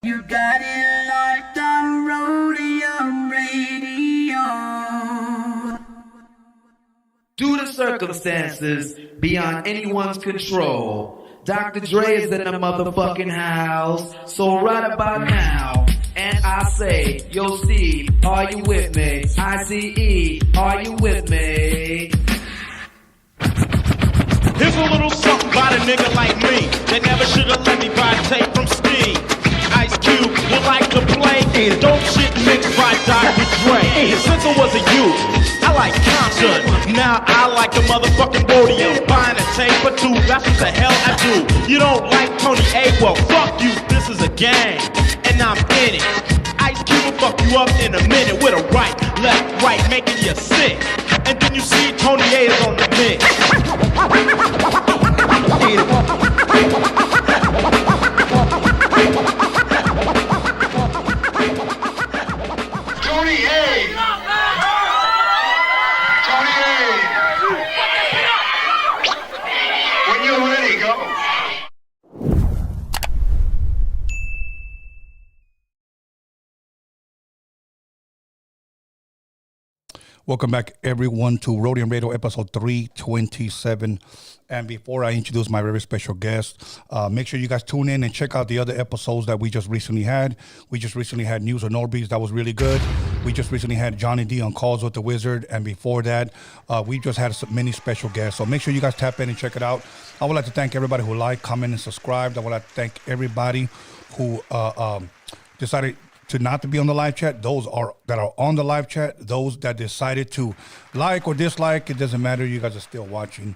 You got it locked on Roadium Radio. Due to circumstances beyond anyone's control, Dr. Dre is in the motherfucking house. So right about now, and I say, yo Steve, are you with me? ICE, are you with me? Here's a little something about a nigga like me that never should've let me buy a tape from Steve. Ice Cube would like to play dope shit mixed by Dr. Dre. Since I was a youth, I like Compton. Now I like the motherfucking Roadium. Buying a tape or two, that's what the hell I do. You don't like Tony A? Well, fuck you, this is a game, and I'm in it. Ice Cube will fuck you up in a minute with a right, left, right, making you sick. And then you see Tony A is on the mix. Tony A. Tony A. When you're ready, go. Welcome back, everyone, to Roadium Radio episode 327. And before I introduce my very special guest, make sure you guys tune in and check out the other episodes that we just recently had. We just recently had News of Norbies. That was really good. We just recently had Johnny D on Calls with the Wizard. And before that, we just had many special guests. So make sure you guys tap in and check it out. I would like to thank everybody who liked, comment, and subscribed. I would like to thank everybody who decided to not to be on the live chat, those that are on the live chat, those that decided to like or dislike, it doesn't matter, you guys are still watching.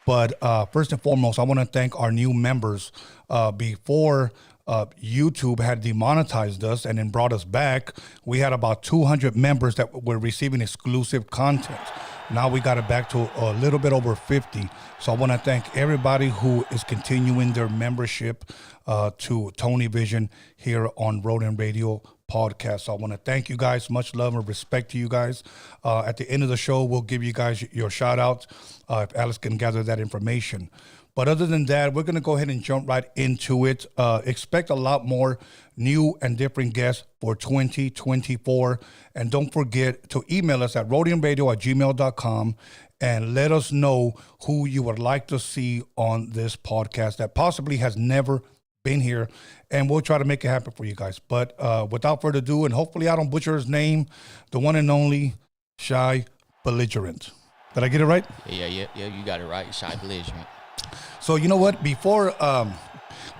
But first and foremost, I want to thank our new members. Before YouTube had demonetized us and then brought us back, we had about 200 members that were receiving exclusive content. Now we got it back to a little bit over 50. So I want to thank everybody who is continuing their membership to Tony Vision here on Roadium Radio podcast. So I want to thank you guys. Much love and respect to you guys. At the end of the show, we'll give you guys your shout outs if Alice can gather that information. But other than that, we're going to go ahead and jump right into it. Expect a lot more new and different guests for 2024. And don't forget to email us at roadiumradio@gmail.com and let us know who you would like to see on this podcast that possibly has never been here. And we'll try to make it happen for you guys. But without further ado, and hopefully I don't butcher his name, the one and only Shybelligerent. Did I get it right? Yeah, you got it right. Shybelligerent. So you know what? Before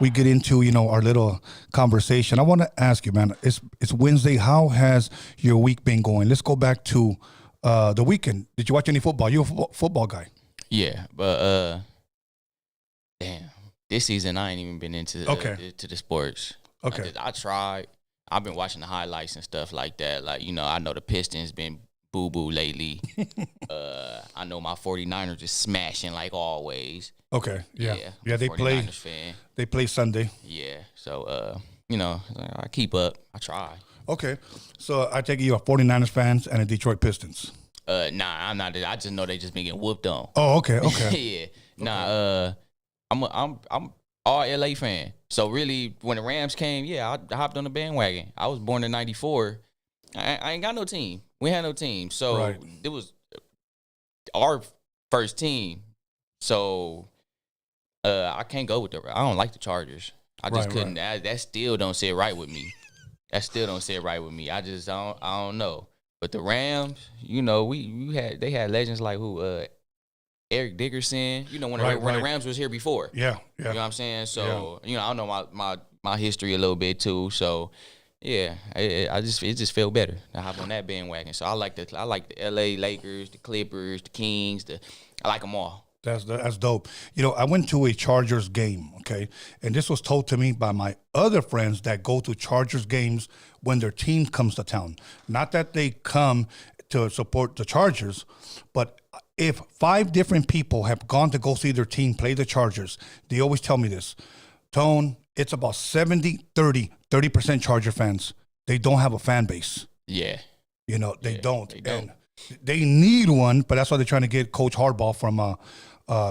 we get into our little conversation, I want to ask you, man. It's Wednesday. How has your week been going? Let's go back to the weekend. Did you watch any football? You're a football guy. Yeah, but damn, this season I ain't even been into the sports. Okay, I tried. I've been watching the highlights and stuff like that. Like I know the Pistons been boo-boo lately. I know my 49ers is smashing like always. Okay. Yeah. They play Sunday. Yeah. So I keep up. I try. Okay. So I take it you're a 49ers fans and a Detroit Pistons. Nah, I'm not. I just know they just been getting whooped on. Oh, okay. Yeah. Nah. I'm all LA fan. So really, when the Rams came, I hopped on the bandwagon. I was born in '94. I ain't got no team. We had no team. So It was our first team. So I can't go with I don't like the Chargers. I just couldn't. That still don't sit right with me. I just don't know. But the Rams, they had legends like who Eric Dickerson. When the Rams was here before. Yeah. You know what I'm saying? So I know my history a little bit too. So. Yeah, it just felt better to hop on that bandwagon. So I like the LA Lakers, the Clippers, the Kings. I like them all. That's dope. I went to a Chargers game, okay, and this was told to me by my other friends that go to Chargers games when their team comes to town. Not that they come to support the Chargers, but if 5 different people have gone to go see their team play the Chargers, they always tell me this, Tone. It's about 30% Charger fans. They don't have a fan base. Yeah. They don't. And they need one, but that's why they're trying to get Coach Harbaugh from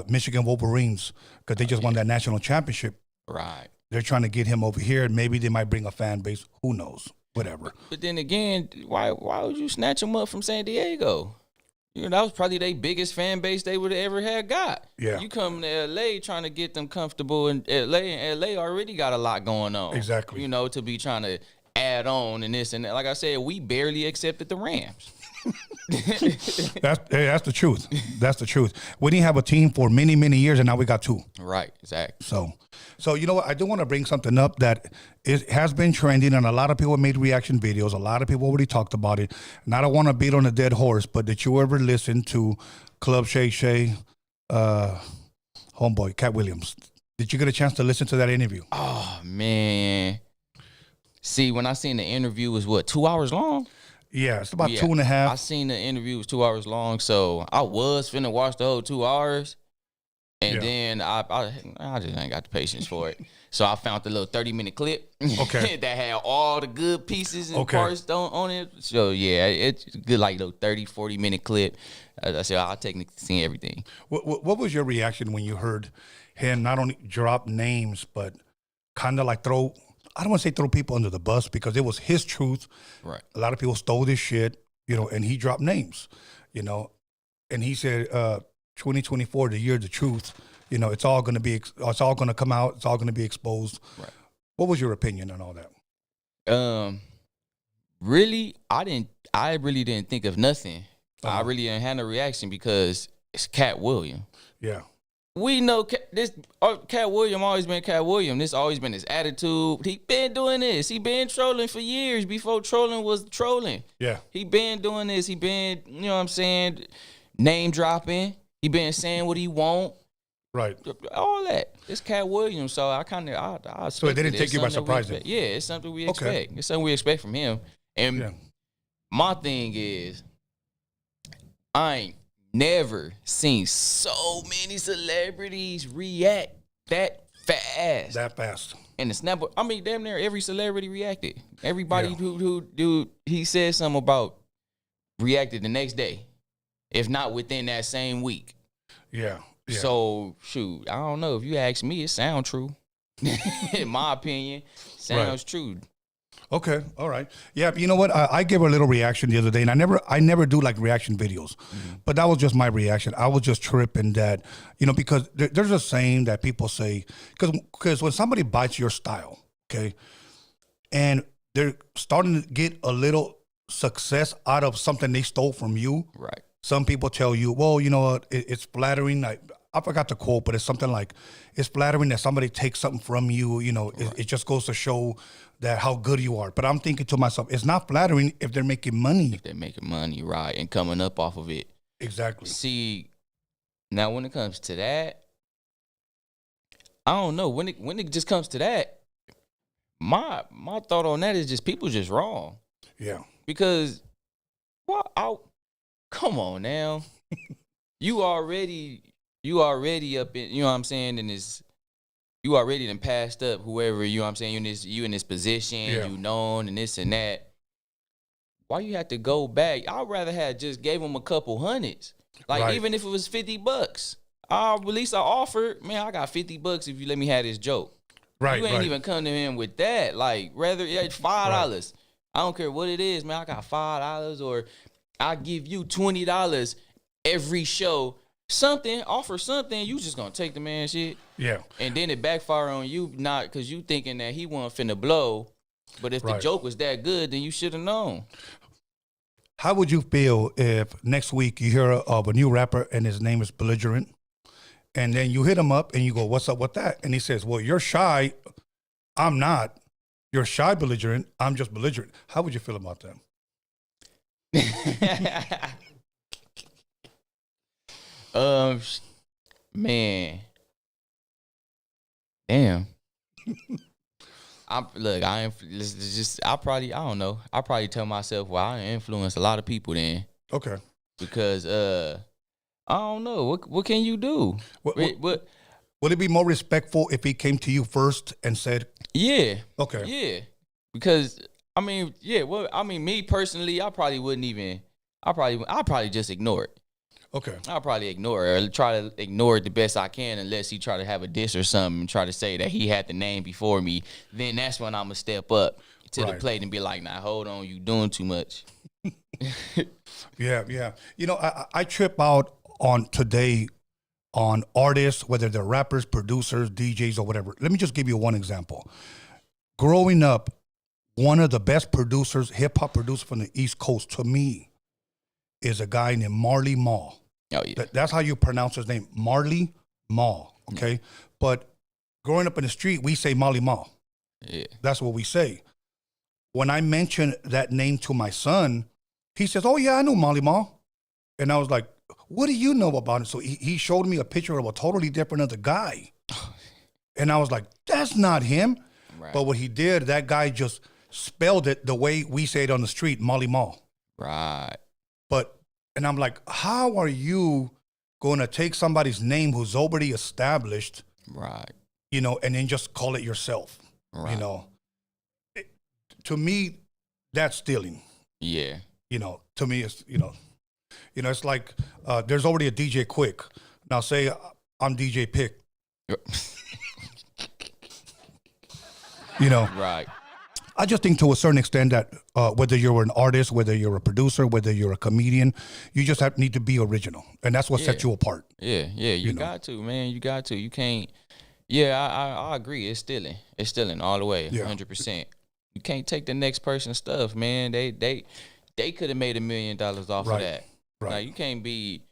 Michigan Wolverines because they just won that national championship. Right. they're trying to get him over here. Maybe they might bring a fan base. Who knows? Whatever. But then again, why would you snatch him up from San Diego? You know, that was probably their biggest fan base they would have ever had got. Yeah. You come to LA trying to get them comfortable in LA, and LA already got a lot going on. Exactly. You know, to be trying to add on and this and that. Like I said, we barely accepted the Rams. That's the truth. That's the truth. We didn't have a team for many, many years, and now we got two. Right, exactly. So you know what? I do want to bring something up that it has been trending, and a lot of people made reaction videos. A lot of people already talked about it. And I don't want to beat on a dead horse, but did you ever listen to Club Shay Shay, homeboy, Cat Williams? Did you get a chance to listen to that interview? Oh, man. See, when I seen the interview, it was what, 2 hours long? Yeah, it's about 2.5. I seen the interview was 2 hours long, so I was finna watch the whole 2 hours. And then I just ain't got the patience for it. So I found the little 30-minute clip that had all the good pieces and parts on it. So, yeah, it's good, like, little 30, 40-minute clip. I said, I'll technically see everything. What was your reaction when you heard him not only drop names, but kind of like throw, I don't want to say throw people under the bus because it was his truth. Right. A lot of people stole this shit, you know, and he dropped names, you know. And he said, 2024, the year of the truth, you know, it's all going to come out. It's all going to be exposed. Right. What was your opinion on all that? Really, I really didn't think of nothing. I really didn't have no reaction because it's Cat William. Yeah. We know Cat William always been Cat William. This always been his attitude. He been doing this. He been trolling for years before trolling was trolling. Yeah. He been doing this. He been, you know what I'm saying, name dropping. He been saying what he want. Right. All that. It's Cat Williams, so I so it didn't take you by surprise. Yeah, it's something we expect. It's something we expect from him. And my thing is, I ain't never seen so many celebrities react that fast. And the snap, I mean, damn near every celebrity reacted. Everybody who he said something about reacted the next day, if not within that same week. Yeah. So, shoot, I don't know. If you ask me, it sounds true. In my opinion, sounds true. Okay, all right. Yeah, you know what? I gave a little reaction the other day, and I never do like reaction videos, but that was just my reaction. I was just tripping that, you know, because there's a saying that people say, because when somebody bites your style, okay, and they're starting to get a little success out of something they stole from you, right? Some people tell you, well, you know what, it's flattering. I forgot the quote, but it's something like, it's flattering that somebody takes something from you. You know, it just goes to show that how good you are. But I'm thinking to myself, it's not flattering if they're making money. If they're making money, right, and coming up off of it. Exactly. See, now when it comes to that, I don't know. When it just comes to that, my thought on that is just people just wrong. Yeah. Because, come on now. You already up in, you know what I'm saying, in this, you already done passed up whoever, you know what I'm saying, you in this position, you known and this and that. Why you have to go back? I'd rather have just gave them a couple hundreds. Like, even if it was $50, at least I offered, man, I got $50 if you let me have this joke. Right. You ain't even come to him with that. Like, rather, $5. Right. I don't care what it is, man. I got $5, or I give you $20 every show. Something, offer something, you just gonna take the man shit. Yeah. And then it backfire on you, not because you thinking that he wasn't finna blow. But if the joke was that good, then you should have known. How would you feel if next week you hear of a new rapper and his name is Belligerent, and then you hit him up and you go, what's up with that? And he says, well, you're shy. I'm not. You're shy belligerent. I'm just belligerent. How would you feel about that? Man. Damn. I don't know. I probably tell myself, well, I influence a lot of people then. Okay. Because I don't know. What can you do? Would it be more respectful if he came to you first and said, yeah. Okay. Yeah. Because me personally, I'd probably just ignore it. Okay. I'll probably ignore it or try to ignore it the best I can unless he try to have a diss or something and try to say that he had the name before me. Then that's when I'm going to step up to the plate and be like, nah, hold on, you doing too much. Yeah. You know, I trip out on today on artists, whether they're rappers, producers, DJs, or whatever. Let me just give you one example. Growing up, one of the best producers, hip hop producers from the East Coast to me is a guy named Marley Marl. Oh, yeah. That's how you pronounce his name, Marley Marl, okay? Yeah. But growing up in the street, we say Marley Marl. Yeah. That's what we say. When I mentioned that name to my son, he says, oh, yeah, I know Marley Marl. And I was like, what do you know about it? So he showed me a picture of a totally different other guy. And I was like, that's not him. Right. But what he did, that guy just spelled it the way we say it on the street, Marley Marl. Right. And I'm like, how are you going to take somebody's name who's already established, right? You know, and then just call it yourself, right. You know? To me, that's stealing. Yeah. You know, to me, it's, it's like there's already a DJ Quick. Now say I'm DJ Pick. Right. I just think to a certain extent that whether you're an artist, whether you're a producer, whether you're a comedian, you just need to be original. And that's what sets you apart. Yeah, you got to, man. You got to. You can't. Yeah, I agree. It's stealing all the way, 100%. You can't take the next person's stuff, man. They could have made $1 million off of that. Right. Like, you can't be,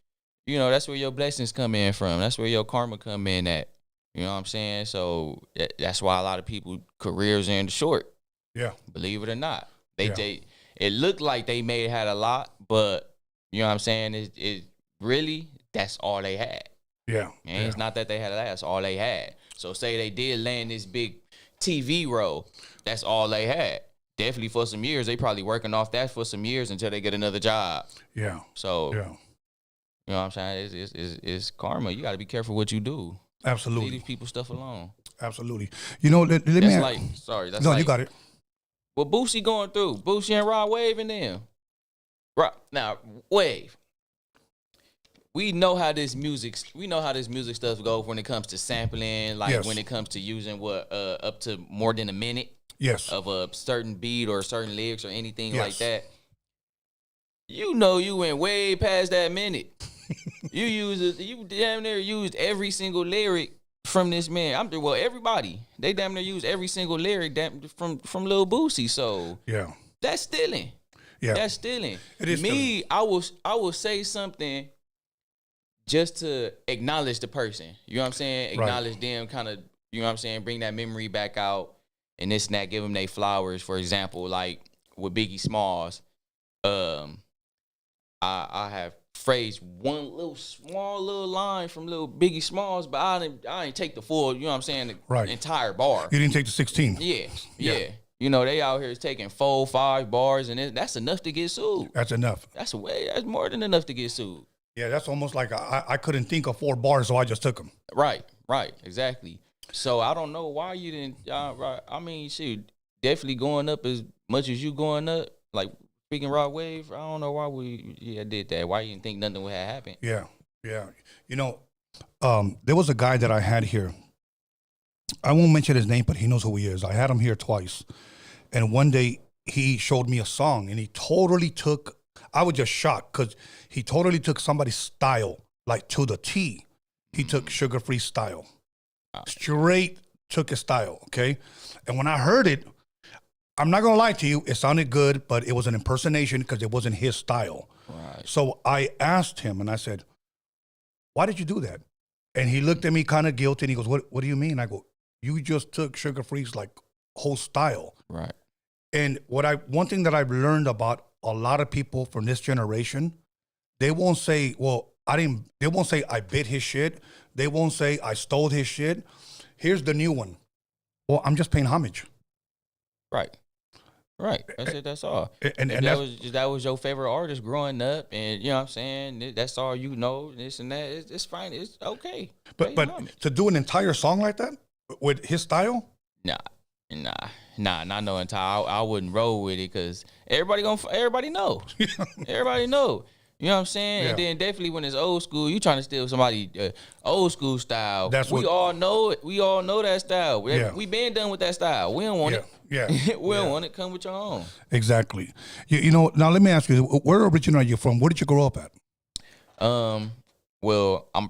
that's where your blessings come in from. That's where your karma come in at. You know what I'm saying? So that's why a lot of people careers are in the short. Yeah. Believe it or not. It looked like they may have had a lot, but you know what I'm saying? It really, that's all they had. Yeah. And it's not that they had a lot, that's all they had. So say they did land this big TV role, that's all they had. Definitely for some years, they probably working off that for some years until they get another job. Yeah. So, you know what I'm saying? It's karma. You got to be careful what you do. Absolutely. Leave these people stuff alone. Absolutely. Let me that's like, sorry. That's no, like, you got it. What Boosie going through? Boosie and Rod Wave and them. Right now, Wave. We know how this music stuff goes when it comes to sampling, like when it comes to using up to more than a minute of a certain beat or certain lyrics or anything like that. You went way past that minute. You damn near used every single lyric from this man. Everybody. They damn near use every single lyric from Lil Boosie. So that's stealing. Yeah. That's stealing. It is me, stealing. I will say something just to acknowledge the person. You know what I'm saying? Acknowledge them, kind of, you know what I'm saying, bring that memory back out and this and that, give them their flowers. For example, like with Biggie Smalls, I have phrased one small little line from little Biggie Smalls, but I didn't take the full, you know what I'm saying, the entire bar. You didn't take the 16. Yeah. They out here taking 4, 5 bars, and that's enough to get sued. That's enough. That's more than enough to get sued. Yeah, that's almost like I couldn't think of 4 bars, so I just took them. Right, exactly. So I don't know why you didn't. I mean, shit, definitely going up as much as you going up. Like speaking Rod Wave, I don't know why we did that. Why you didn't think nothing would have happened? Yeah. There was a guy that I had here. I won't mention his name, but he knows who he is. I had him here twice, and one day he showed me a song, and he totally took. I was just shocked because he totally took somebody's style, like to the T. He took Sugar Free style. Straight took his style, okay? And when I heard it, I'm not going to lie to you, it sounded good, but it was an impersonation because it wasn't his style. Right. So I asked him, and I said, why did you do that? And he looked at me kind of guilty, and he goes, what do you mean? I go, you just took Sugar Free's, like, whole style. Right. And one thing that I've learned about a lot of people from this generation, they won't say, they won't say I bit his shit. They won't say I stole his shit. Here's the new one. Well, I'm just paying homage. Right. That's it. That's all. And that was your favorite artist growing up, and you know what I'm saying, that's all you know. This and that. It's fine. It's okay. But to do an entire song like that with his style? Nah, not no entire. I wouldn't roll with it because everybody know. Everybody know. You know what I'm saying? Yeah. And then definitely when it's old school, you trying to steal somebody old school style. That's we what- all know it. We all know that style. Yeah. We been done with that style. We don't want Yeah, it. yeah, we yeah. don't want it. Come with your own. Exactly. You know, now let me ask you, where originally are you from? Where did you grow up at? Well, I'm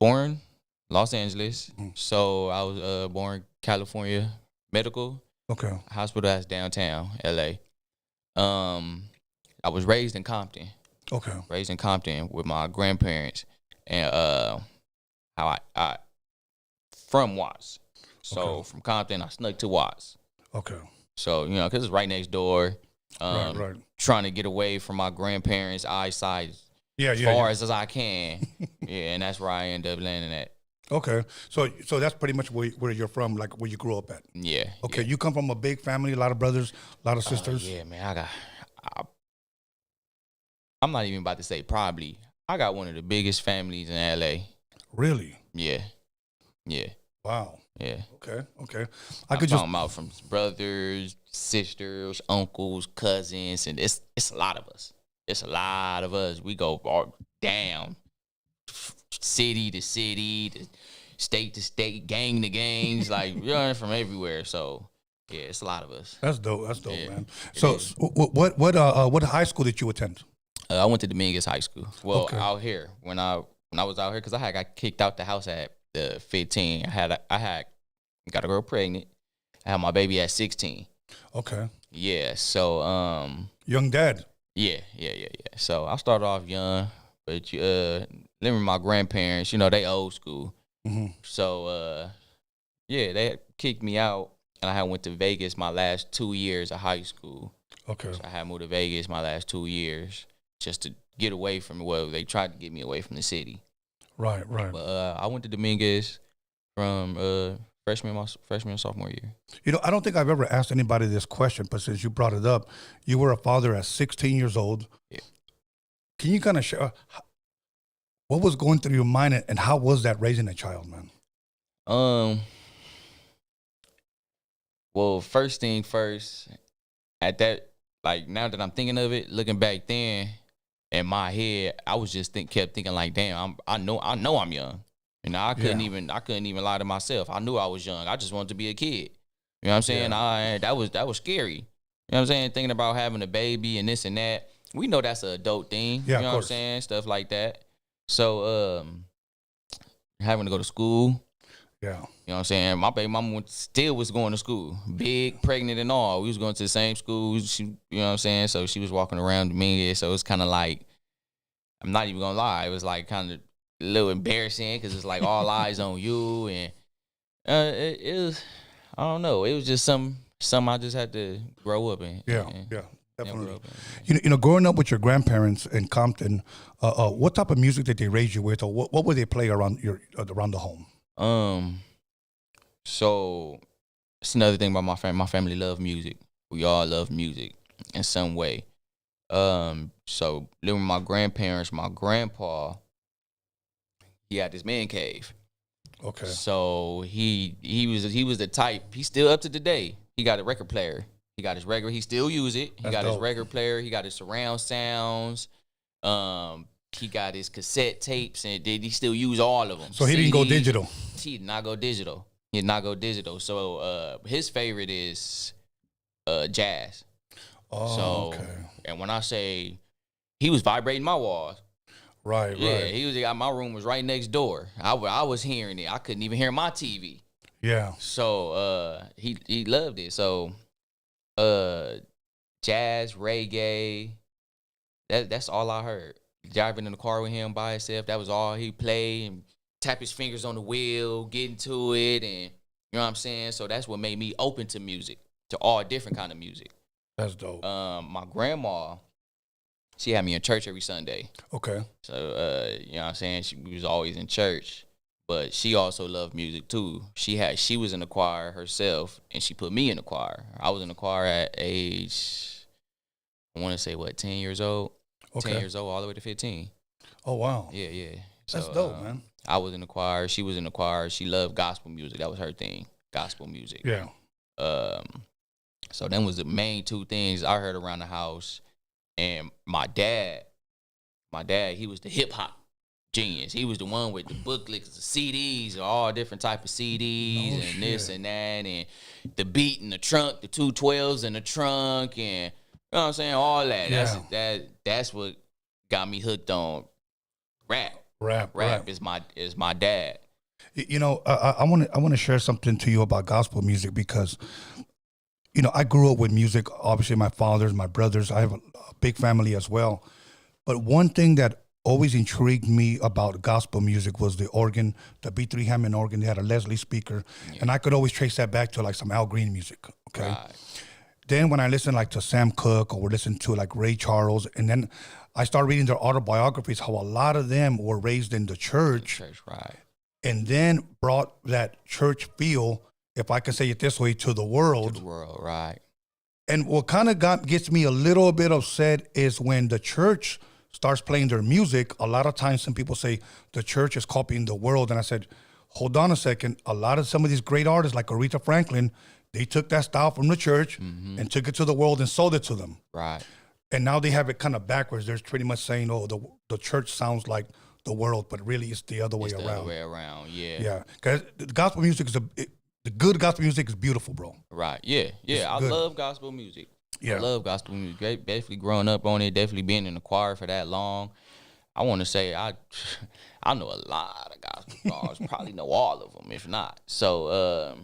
born Los Angeles, so I was born California Medical Okay. Hospital. That's downtown LA. I was raised in Compton. Okay. Raised in Compton with my grandparents, and how I from Watts. So Okay. from Compton, I snuck to Watts. Okay. So you know, cause it's right next door. Right. Trying to get away from my grandparents' eyesight Yeah, as yeah. far yeah. as I can. Yeah, and that's where I end up landing at. Okay. So that's pretty much where you're from, like where you grew up at. Yeah. Okay. Yeah. You come from a big family, a lot of brothers, a lot of sisters. Yeah, man. I'm not even about to say probably. I got one of the biggest families in LA. Really? Yeah. Yeah. Wow. Yeah. Okay. I'm talking about from brothers, sisters, uncles, cousins, and it's a lot of us. It's a lot of us. We go all down, city to city, to state, gang to gangs, like we're from everywhere. So yeah, it's a lot of us. That's dope. That's dope, Yeah, man. it So is. what high school did you attend? I went to Dominguez High School. Well, Okay. out here when I was out here, because I had got kicked out the house at 15. I had got a girl pregnant. I had my baby at 16. Okay. Yeah. So Young dad. yeah. So I started off young, but living with my grandparents, you know, they old school. Mm-hmm. So yeah, they had kicked me out, and I had went to Vegas my last 2 years of high school. Okay. So I had moved to Vegas my last 2 years just to get away from they tried to get me away from the city. Right. But I went to Dominguez from freshman and sophomore year. You know, I don't think I've ever asked anybody this question, but since you brought it up, you were a father at 16 years old. Yeah. Can you kind of share what was going through your mind and how was that raising a child, man? Well, first thing first, at that, like now that I'm thinking of it, looking back then, in my head, I was just kept thinking like, damn, I know I'm young. You know, I couldn't even lie to myself. I knew I was young. I just wanted to be a kid. You know what I'm saying? That was scary. You know what I'm saying? Thinking about having a baby and this and that. We know that's an adult thing. Yeah, you know of what I'm course. saying? Stuff like that. So having to go to school. Yeah. You know what I'm saying? My baby mama still was going to school. Big, pregnant and all. We was going to the same school. She, you know what I'm saying? So she was walking around me. So it's kind of like, I'm not even going to lie. It was like kind of a little embarrassing because it's like all eyes on you. And it was, I don't know. It was just some I just had to grow up in. Yeah. And Definitely. grow up in. You know, growing up with your grandparents in Compton, what type of music did they raise you with, or what would they play around around the home? So it's another thing about my family. My family love music. We all love music in some way. So living with my grandparents, my grandpa, he had this man cave. Okay. So he was the type. He's still up to today. He got a record player. He got his record. He still use it. He That's got his dope. record player. He got his surround sounds. He got his cassette tapes, and he still use all of them. So he didn't go CDs. digital. He did not go digital. He did not go digital. So his favorite is jazz. Oh, So okay. and when I say he was vibrating my walls. Right. Yeah, he was. My room was right next door. I was hearing it. I couldn't even hear my TV. Yeah. So he loved it. So jazz, reggae. That's all I heard. Driving in the car with him by himself. That was all he played. And tap his fingers on the wheel, get into it, and you know what I'm saying. So that's what made me open to music, to all different kind of music. That's dope. My grandma, she had me in church every Sunday. Okay. So, you know what I'm saying? She was always in church, but she also loved music too. She was in the choir herself, and she put me in the choir. I was in the choir at age, I want to say 10 years old? Okay. 10 years old all the way to 15. Oh, wow. Yeah. That's So, dope, man. I was in the choir. She was in the choir. She loved gospel music. That was her thing, gospel music. Yeah. So them was the main two things I heard around the house. And my dad my dad, he was the hip hop genius. He was the one with the booklets, the CDs, all different type of CDs and this and that, and the beat in the trunk, the 212s in the trunk, and you know what I'm saying, all that. Yeah. That's what got me hooked on rap. Rap is my dad. You know, I want to share something to you about gospel music because, you know, I grew up with music. Obviously, my fathers, my brothers. I have a big family as well. But one thing that always intrigued me about gospel music was the organ, the B3 Hammond organ. They had a Leslie speaker, and I could always trace that back to like some Al Green music. Okay. Right. Then when I listen like to Sam Cooke or listen to like Ray Charles, and then I start reading their autobiographies, how a lot of them were raised in the church, Right. and then brought that church feel, if I can say it this way, to the world. Right. And what kind of gets me a little bit upset is when the church starts playing their music. A lot of times some people say the church is copying the world. And I said, hold on a second. Some of these great artists like Aretha Franklin, they took that style from the church and took it to the world and sold it to them. Right. And now they have it kind of backwards. They're pretty much saying, oh, the church sounds like the world, but really it's the other way around. The other way around, yeah. Yeah. Because the gospel music the good gospel music is beautiful, bro. Right. Yeah. I good. love gospel music. Yeah. I love gospel music. Definitely growing up on it, definitely being in the choir for that long. I want to say I know a lot of gospel songs, probably know all of them, if not. So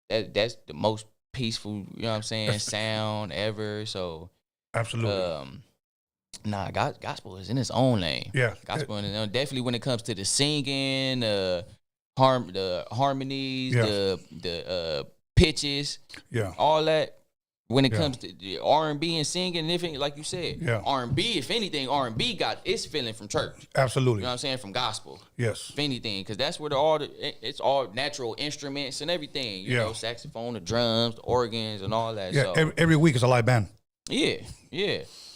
that's the most peaceful, you know what I'm saying, sound ever. So Absolutely. Gospel is in its own lane. Yeah. Gospel in its own. Definitely when it comes to the singing, the harmonies, Yeah. the pitches, Yeah. all that. When it Yeah. comes to the R&B and singing, and everything, like you said, Yeah. R&B, if anything, R&B got its feeling from church. Absolutely. You know what I'm saying? From gospel. Yes. If anything, because that's where it's all natural instruments and everything. You Yeah. know, saxophone, the drums, the organs, and all that. Yeah. So, Every week is a live band. yeah.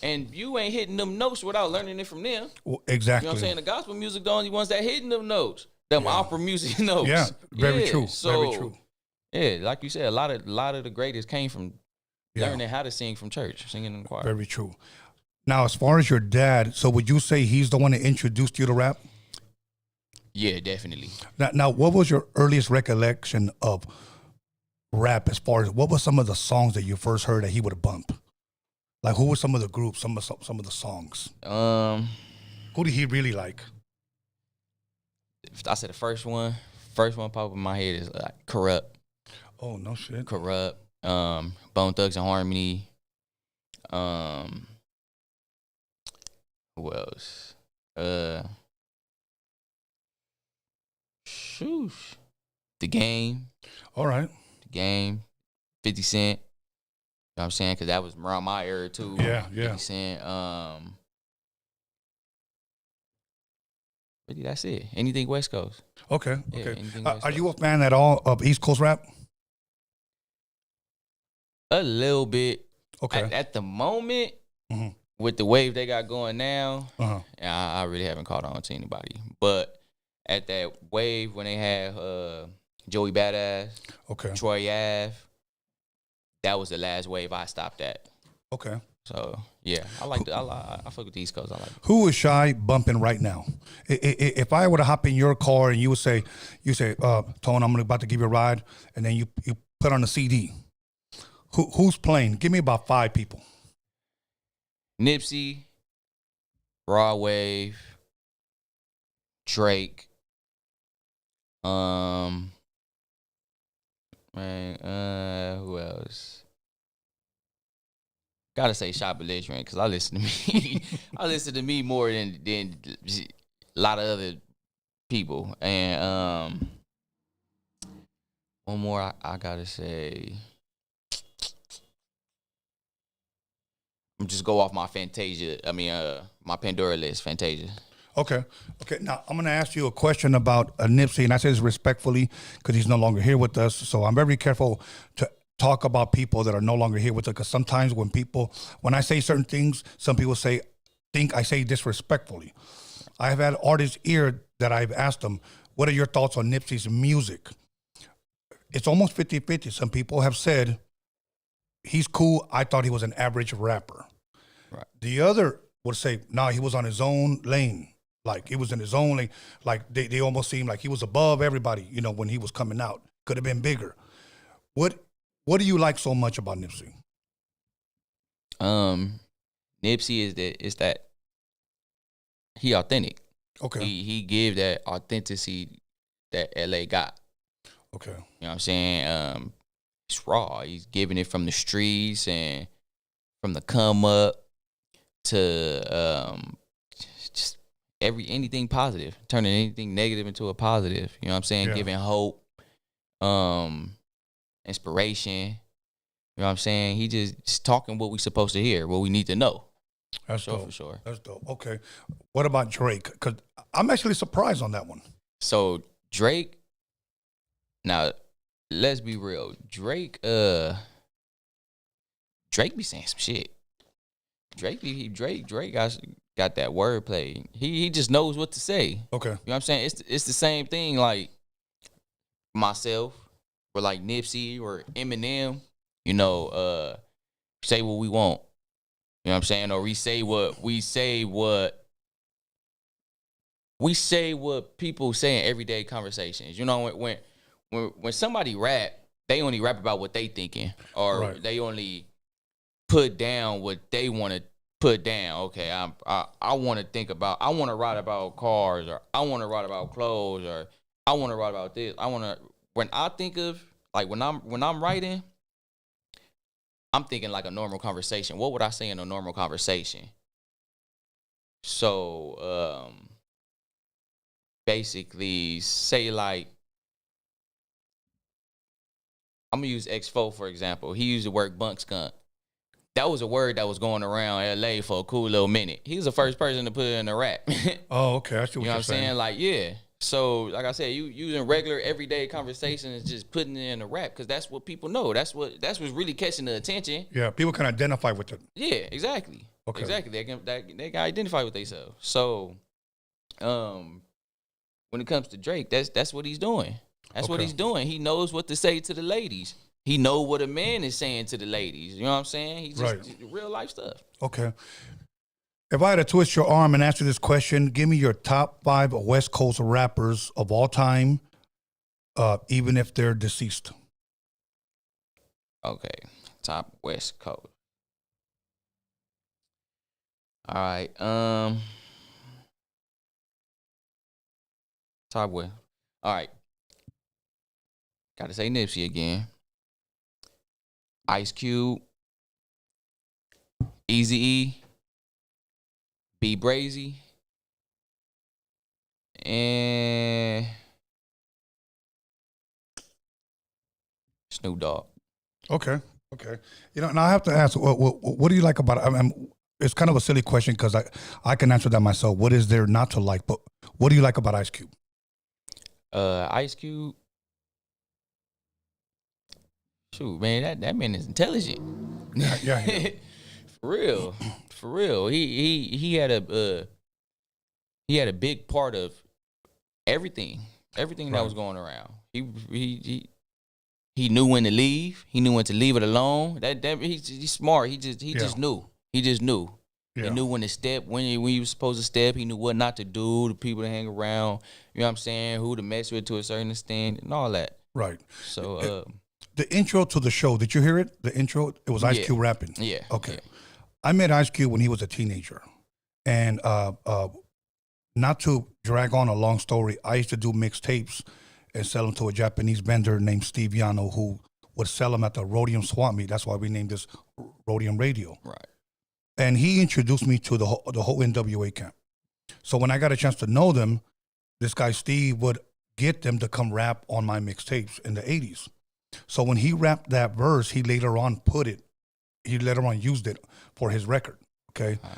And you ain't hitting them notes without learning it from them. Well, You exactly. know what I'm saying? The gospel music, the only ones that hitting them notes. Them opera music notes. Yeah. Very true. So, Very true. Yeah, like you said, a lot of the greatest came from Yeah. learning how to sing from church, singing in the choir. Very true. Now, as far as your dad, so would you say he's the one that introduced you to rap? Yeah, definitely. Now, what was your earliest recollection of rap? As far as what were some of the songs that you first heard that he would bump? Like, who were some of the groups? Some of the songs. Who did he really like? I said the first one pop in my head is like Corrupt. Oh no shit. Corrupt. Bone Thugs and Harmony. Who else? Shoosh. The Game. All right. The Game. 50 Cent. You know what I'm saying? Because that was around my era too. Yeah. 50 Cent. Really, that's it. Anything West Coast. Okay. Yeah, Okay. anything West Are you a Coast. fan at all of East Coast rap? A little bit. Okay. At the moment, Mhm. with the wave they got going now, Uh-huh. I really haven't caught on to anybody. But at that wave when they had Joey Badass, Okay. Troy Ave, that was the last wave I stopped at. Okay. So yeah, I fuck with the East Coast. I like it. Who is Shy bumping right now? If I were to hop in your car and you say, Tone, I'm about to give you a ride, and then you put on a CD. Who's playing? Give me about 5 people. Nipsey, Raw Wave, Drake, who else? Gotta say Shybelligerent because I listen to me. I listen to me more than a lot of other people. And one more I gotta say. I'm just go off my Fantasia. My Pandora list, Fantasia. Okay. Now, I'm going to ask you a question about Nipsey, and I say this respectfully because he's no longer here with us. So I'm very careful to talk about people that are no longer here with us because sometimes when I say certain things, some people think I say disrespectfully. I have had artists here that I've asked them, what are your thoughts on Nipsey's music? It's almost 50-50. Some people have said, he's cool. I thought he was an average rapper. Right. The other would say, nah, he was on his own lane. Like, he was in his own lane. Like, they almost seemed like he was above everybody, you know, when he was coming out. Could have been bigger. What do you like so much about Nipsey? Nipsey is that he authentic. Okay. He give that authenticity that LA got. Okay. You know what I'm saying? It's raw. He's giving it from the streets and from the come up to just anything positive, turning anything negative into a positive. You know what I'm saying? Yeah. Giving hope, inspiration. You know what I'm saying? He just talking what we supposed to hear, what we need to know. That's dope. For sure. That's dope. Okay. What about Drake? Because I'm actually surprised on that one. So Drake, now let's be real. Drake be saying some shit. Drake got that wordplay. He just knows what to say. Okay. You know what I'm saying? It's the same thing like myself or like Nipsey or Eminem, you know, say what we want. You know what I'm saying? Or we say what people say in everyday conversations. You know, when somebody rap, they only rap about what they thinking, or Right. they only put down what they want to put down. Okay, I want to think about, I want to write about cars, or I want to write about clothes, or I want to write about this. When I think of, like, when I'm writing, I'm thinking like a normal conversation. What would I say in a normal conversation? So, basically, say like, I'm gonna use X4 for example. He used the word bunk skunk. That was a word that was going around LA for a cool little minute. He was the first person to put it in a rap. Oh, okay. I see what You know you're what I'm saying? Like, yeah. So, like I said, you using regular everyday conversations, just putting it in a rap, because that's what people know. That's what's really catching the attention. Yeah, people can identify with it. Yeah, exactly. Okay. Exactly. They can identify with themselves. So, when it comes to Drake, that's what he's doing. That's what Okay. he's doing. He knows what to say to the ladies. He know what a man is saying to the ladies. You know what I'm saying? He's just Right. real life stuff. Okay. If I had to twist your arm and ask you this question, give me your top 5 West Coast rappers of all time, even if they're deceased. Okay. Top West Coast. All right. Top West. All right. Got to say Nipsey again. Ice Cube. Eazy-E. B Brazy. And Snoop Dogg. Okay. Okay. You know, and I have to ask, what do you like about it? I mean, it's kind of a silly question because I can answer that myself. What is there not to like? But what do you like about Ice Cube? Ice Cube. Shoot, man, that man is intelligent. Yeah. For real. He had a big part of everything that was going around. He knew when to leave. He knew when to leave it alone. He's smart. He just knew. He just knew. Yeah. He knew when to step, when he was supposed to step. He knew what not to do, the people to hang around. You know what I'm saying? Who to mess with to a certain extent and all that. Right. So The intro to the show, did you hear it? The intro, it was Ice Yeah. Cube rapping. Yeah. Okay. Yeah. I met Ice Cube when he was a teenager. And not to drag on a long story, I used to do mixtapes and sell them to a Japanese vendor named Steve Yano, who would sell them at the Roadium swap meet. That's why we named this Roadium Radio. Right. And he introduced me to the whole NWA camp. So when I got a chance to know them, this guy Steve would get them to come rap on my mixtapes in the 80s. So when he rapped that verse, he later on used it for his record, okay? Right.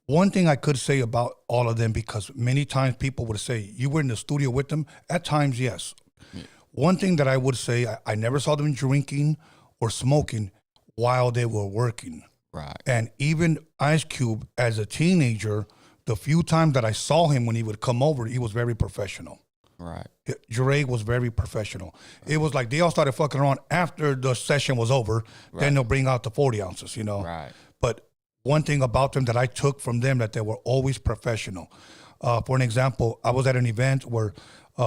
One thing I could say about all of them, because many times people would say, you were in the studio with them? At times, yes. Yeah. One thing that I would say, I never saw them drinking or smoking while they were working. Right. And even Ice Cube, as a teenager, the few times that I saw him when he would come over, he was very professional. Right. Dre was very professional. It was like they all started fucking around after the session was over. Then they'll bring out the 40 ounces, you know. Right. But one thing about them that I took from them that they were always professional. For an example, I was at an event where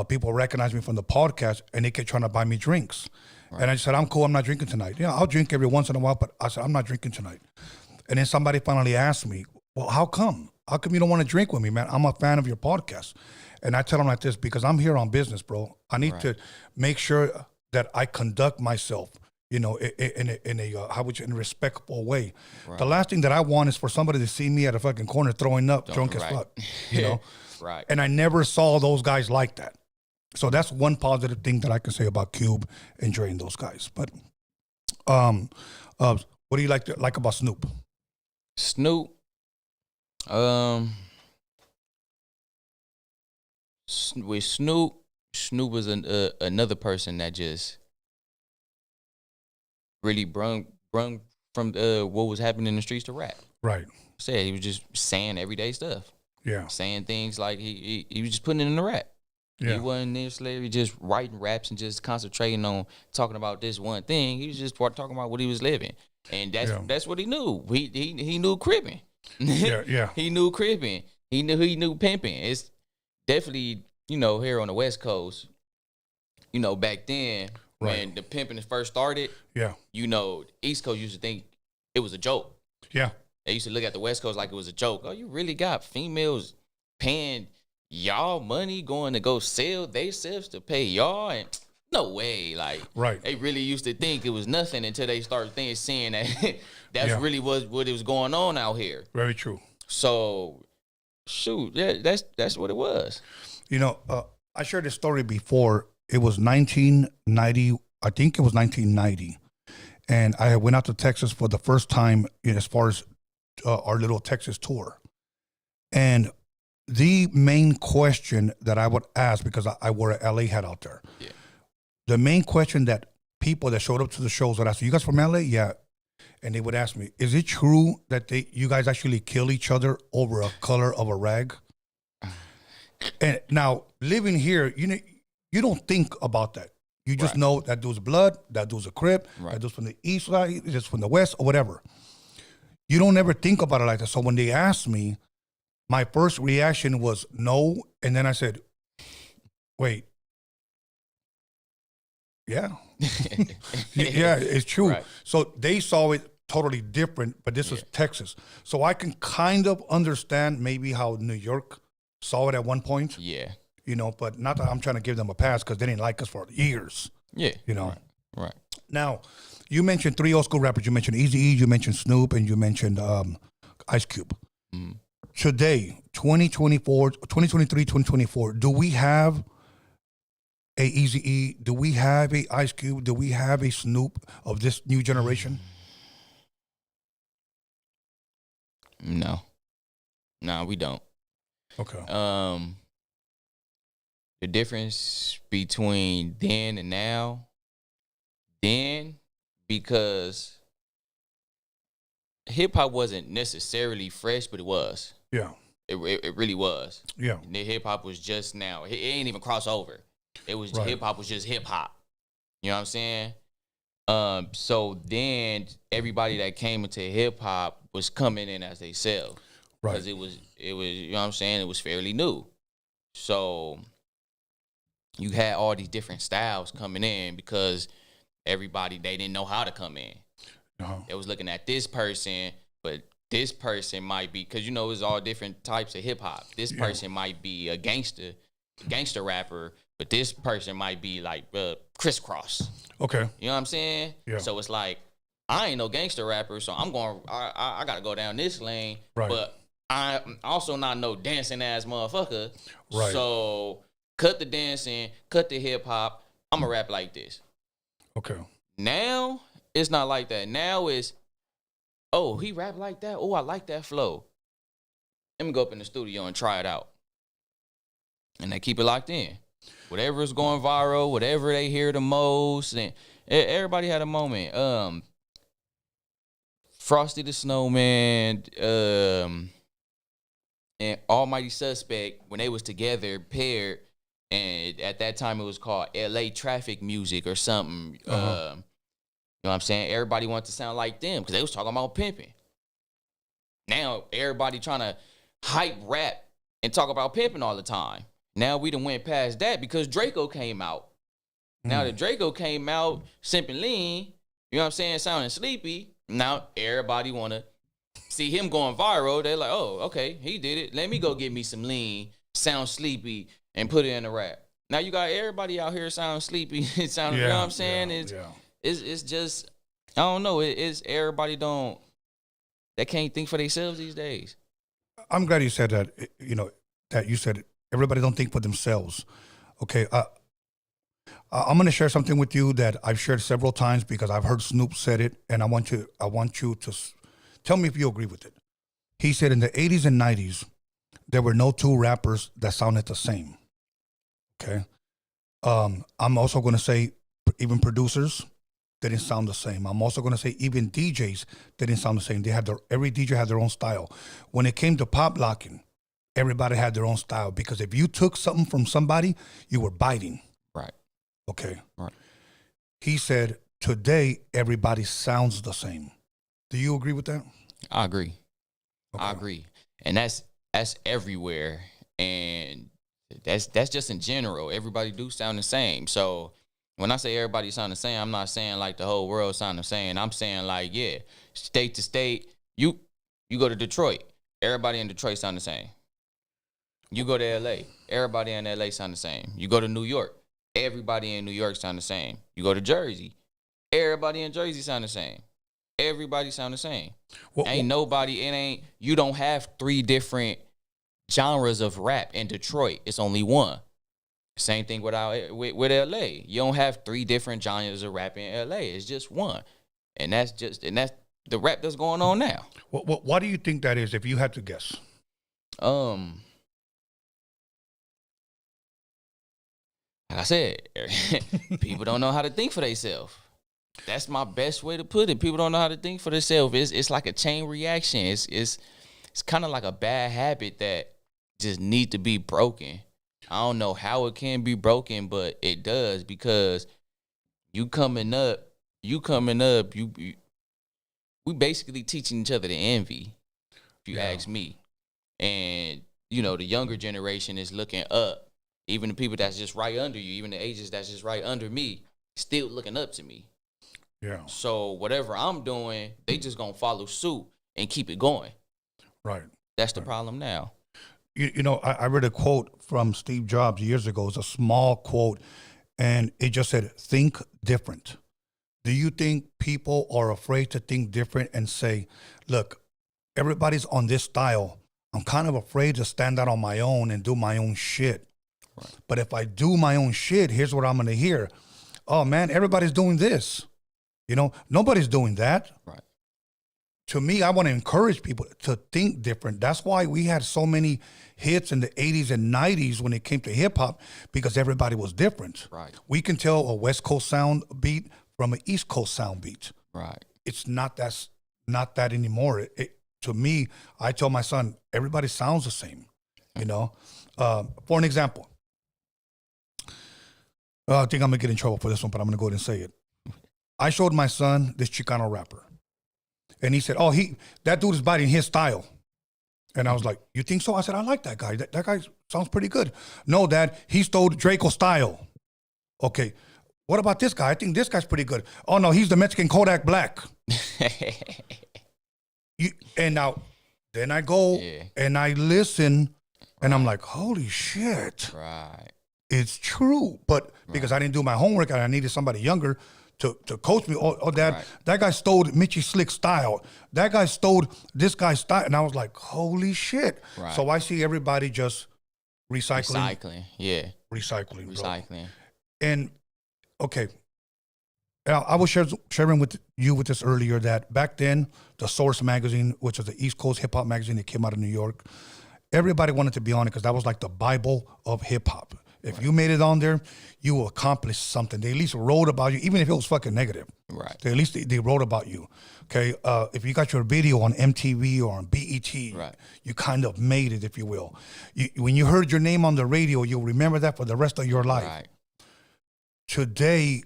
people recognized me from the podcast and they kept trying to buy me drinks. Right. And I said, I'm cool, I'm not drinking tonight. Yeah, I'll drink every once in a while, but I said, I'm not drinking tonight. And then somebody finally asked me, well, how come? How come you don't want to drink with me, man? I'm a fan of your podcast. And I tell them like this, because I'm here on business, bro. I need to make sure that I conduct myself, in a respectful way. Right. The last thing that I want is for somebody to see me at a fucking corner throwing up, drunk as fuck, Right. And I never saw those guys like that. So that's one positive thing that I can say about Cube and Dre and those guys. But what do you like about Snoop? Snoop, with Snoop was another person that just really brung from what was happening in the streets to rap. Right. Said he was just saying everyday stuff. Yeah. Saying things like he was just putting it in the rap. Yeah. He wasn't necessarily just writing raps and just concentrating on talking about this one thing. He was just talking about what he was living. And that's what he knew. He knew cripping. Yeah. He knew cripping. He knew pimping. It's definitely, here on the West Coast, back then when the pimping first started, East Coast used to think it was a joke. Yeah. They used to look at the West Coast like it was a joke. Oh, you really got females paying y'all money going to go sell themselves to pay y'all? And no way. Like, they really used to think it was nothing until they started seeing that that's really what it was going on out here. Very true. So, shoot, that's what it was. I shared this story before. It was 1990. I think it was 1990. And I went out to Texas for the first time as far as our little Texas tour. And the main question that I would ask, because I wore an LA hat out there, the main question that people that showed up to the shows would ask, you guys from LA? Yeah. And they would ask me, is it true that you guys actually kill each other over a color of a rag? And now, living here, you don't think about that. You just know that dude's blood, that dude's a Crip, that dude's from the east side, just from the west, or whatever. You don't ever think about it like that. So when they asked me, my first reaction was no. And then I said, wait. Yeah. Yeah, it's true. Right. So they saw it totally different, but this was Texas. So I can kind of understand maybe how New York saw it at one point. Yeah. But not that I'm trying to give them a pass because they didn't like us for years. Yeah. Right. Now, you mentioned 3 old school rappers. You mentioned Eazy-E, you mentioned Snoop, and you mentioned Ice Cube. Mm. Today, 2024, 2023, 2024, do we have a Eazy-E? Do we have a Ice Cube? Do we have a Snoop of this new generation? No, we don't. Okay. The difference between then and now, because hip hop wasn't necessarily fresh, but it was. Yeah. It really was. Yeah. The hip hop was just now. It ain't even crossover. It was hip hop was just hip hop. You know what I'm saying? So then everybody that came into hip hop was coming in as they sell. Right. Because it was, you know what I'm saying? It was fairly new. So you had all these different styles coming in because everybody, they didn't know how to come in. Uh-huh. They was looking at this person, but this person might be, because it's all different types of hip hop. This person might be a gangster rapper, but this person might be like crisscross. Okay. You know what I'm saying? Yeah. So it's like, I ain't no gangster rapper, so I gotta go down this lane. Right. But I'm also not no dancing ass motherfucker. Right. So cut the dancing, cut the hip hop. I'ma rap like this. Okay. Now it's not like that. Now it's, oh, he rap like that. Oh, I like that flow. Let me go up in the studio and try it out. And they keep it locked in. Whatever is going viral, whatever they hear the most, and everybody had a moment. Frosty the Snowman, and Almighty Suspect, when they was together, paired, and at that time it was called LA Traffic Music or something. You know what I'm saying? Everybody wanted to sound like them because they was talking about pimping. Now everybody trying to hype rap and talk about pimping all the time. Now we done went past that because Draco came out. Now that Draco came out, simping lean, you know what I'm saying, sounding sleepy. Now everybody want to see him going viral. They're like, oh, okay, he did it. Let me go get me some lean, sound sleepy, and put it in a rap. Now you got everybody out here sound sleepy. You know what I'm saying? It's just, I don't know. It's everybody that can't think for themselves these days. I'm glad you said that, that you said everybody don't think for themselves. Okay, I'm going to share something with you that I've shared several times because I've heard Snoop said it, and I want you to tell me if you agree with it. He said in the 80s and 90s, there were no two rappers that sounded the same. Okay. I'm also going to say even producers didn't sound the same. I'm also going to say even DJs didn't sound the same. Every DJ had their own style. When it came to pop locking, everybody had their own style because if you took something from somebody, you were biting. Right. Okay. Right. He said, today, everybody sounds the same. Do you agree with that? I agree. Okay. I agree. And that's everywhere. And that's just in general. Everybody do sound the same. So when I say everybody sound the same, I'm not saying like the whole world sound the same. I'm saying like, yeah, state to state. You go to Detroit, everybody in Detroit sound the same. You go to LA, everybody in LA sound the same. You go to New York, everybody in New York sound the same. You go to Jersey, everybody in Jersey sound the same. Everybody sound the same. You don't have 3 different genres of rap in Detroit. It's only one. Same thing with LA. You don't have 3 different genres of rap in LA. It's just one. And that's the rap that's going on now. Why do you think that is, if you had to guess? Like I said, people don't know how to think for themselves. That's my best way to put it. People don't know how to think for themselves. It's like a chain reaction. It's kind of like a bad habit that just need to be broken. I don't know how it can be broken, but it does, because we basically teaching each other to envy, if you ask me. And, the younger generation is looking up. Even the people that's just right under you, even the ages that's just right under me, still looking up to me. Yeah. So whatever I'm doing, they just gonna follow suit and keep it going. Right. That's the problem now. I read a quote from Steve Jobs years ago. It's a small quote, and it just said, think different. Do you think people are afraid to think different and say, look, everybody's on this style. I'm kind of afraid to stand out on my own and do my own shit. Right. But if I do my own shit, here's what I'm going to hear. Oh, man, everybody's doing this. Nobody's doing that. Right. To me, I want to encourage people to think different. That's why we had so many hits in the 80s and 90s when it came to hip hop, because everybody was different. Right. We can tell a West Coast sound beat from an East Coast sound beat. Right. It's not that anymore. To me, I tell my son, everybody sounds the same. For an example, I think I'm gonna get in trouble for this one, but I'm gonna go ahead and say it. I showed my son this Chicano rapper, and he said, "Oh, that dude is biting his style." And I was like, "You think so?" I said, "I like that guy. That guy sounds pretty good." "No, Dad, he stole Draco's style." "Okay, what about this guy? I think this guy's pretty good." "Oh no, he's the Mexican Kodak Black." And now, then I go and I listen, and I'm like, "Holy shit!" Right. It's true, but because I didn't do my homework and I needed somebody younger to coach me. Oh, Dad, that guy stole Mitchie Slick's style. That guy stole this guy's style. And I was like, holy shit. Right. So I see everybody just recycling. Recycling. Bro. And, okay, I was sharing with this earlier that back then, the Source magazine, which was the East Coast hip-hop magazine that came out of New York, everybody wanted to be on it because that was like the Bible of hip-hop. If you made it on there, you accomplished something. They at least wrote about you, even if it was fucking negative. Right. At least they wrote about you. Okay. If you got your video on MTV or on BET, you kind of made it, if you will. When you heard your name on the radio, you'll remember that for the rest of your life. Right. Today,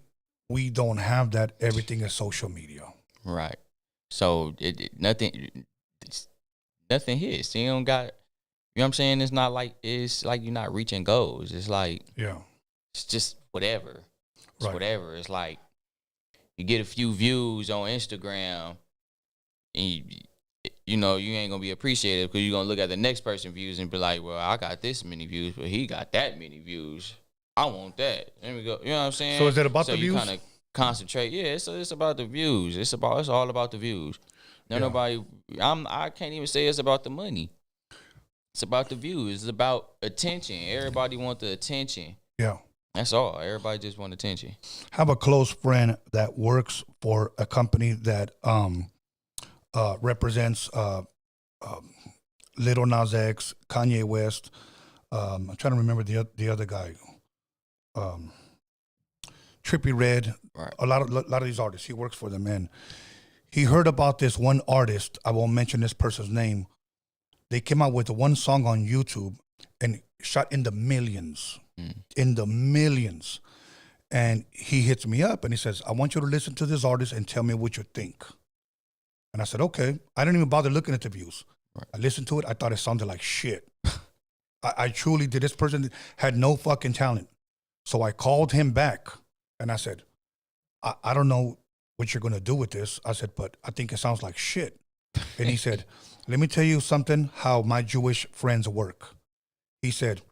we don't have that. Everything is social media. Right. So nothing hits. He don't got. You know what I'm saying? It's like you're not reaching goals. It's like it's just whatever. It's whatever. It's like you get a few views on Instagram, and you know you ain't gonna be appreciated because you're gonna look at the next person's views and be like, well, I got this many views, but he got that many views. I want that. There we go. You know what I'm saying? So is it about the views? So you kind of concentrate. Yeah, it's about the views. It's all about the views. Nobody. I can't even say it's about the money. It's about the views. It's about attention. Everybody want the attention. Yeah. That's all. Everybody just want attention. I have a close friend that works for a company that represents Lil Nas X, Kanye West. I'm trying to remember the other guy. Trippie Redd. Right. A lot of these artists. He works for them, and he heard about this one artist. I won't mention this person's name. They came out with one song on YouTube and shot in the millions. And he hits me up and he says, I want you to listen to this artist and tell me what you think. And I said, okay. I didn't even bother looking at the views. Right. I listened to it. I thought it sounded like shit. I truly did. This person had no fucking talent. So I called him back and I said, I don't know what you're going to do with this. I said, but I think it sounds like shit. And he said, let me tell you something, how my Jewish friends work. He said,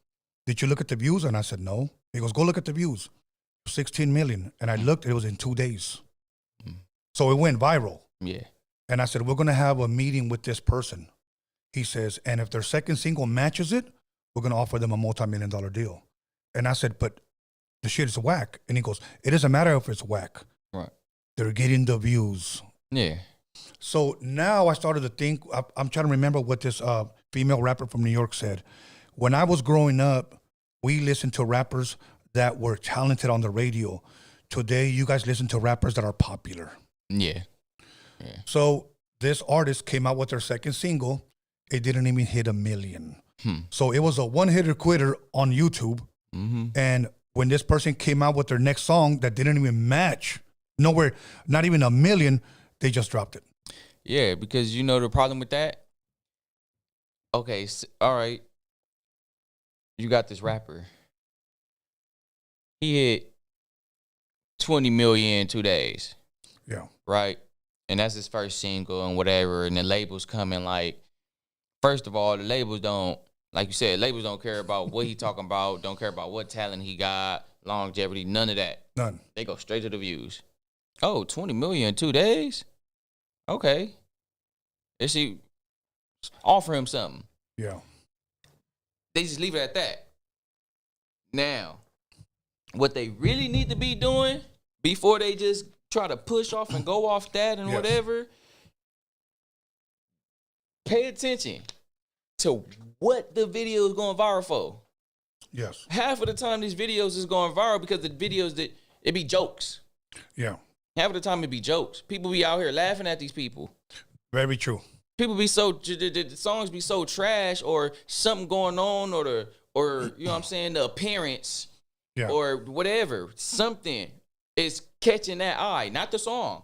did you look at the views? And I said, no. He goes, go look at the views. 16 million. And I looked, it was in 2 days. So it went viral. Yeah. And I said, we're going to have a meeting with this person. He says, and if their second single matches it, we're going to offer them a multi-million-dollar deal. And I said, but the shit is whack. And he goes, it doesn't matter if it's whack. Right. They're getting the views. Yeah. So now I started to think, I'm trying to remember what this female rapper from New York said. When I was growing up, we listened to rappers that were talented on the radio. Today, you guys listen to rappers that are popular. Yeah. So this artist came out with their second single. It didn't even hit 1 million. So it was a one-hitter quitter on YouTube. And when this person came out with their next song that didn't even match, nowhere, not even 1 million, they just dropped it. Yeah, because you know the problem with that? Okay, all right. You got this rapper. He hit 20 million in 2 days. Yeah. Right? And that's his first single and whatever. And the labels coming like, first of all, the labels don't, like you said, labels don't care about what he talking about, don't care about what talent he got, longevity, none of that. None. They go straight to the views. Oh, 20 million in 2 days? Okay. Let's see. Offer him something. Yeah. They just leave it at that. Now, what they really need to be doing before they just try to push off and go off that and whatever, pay attention to what the video is going viral for. Yes. Half of the time these videos is going viral because the videos that it be jokes. Yeah. Half of the time it be jokes. People be out here laughing at these people. Very true. People be the songs be so trash or something going on or you know what I'm saying, the appearance or whatever, something is catching that eye, not the song.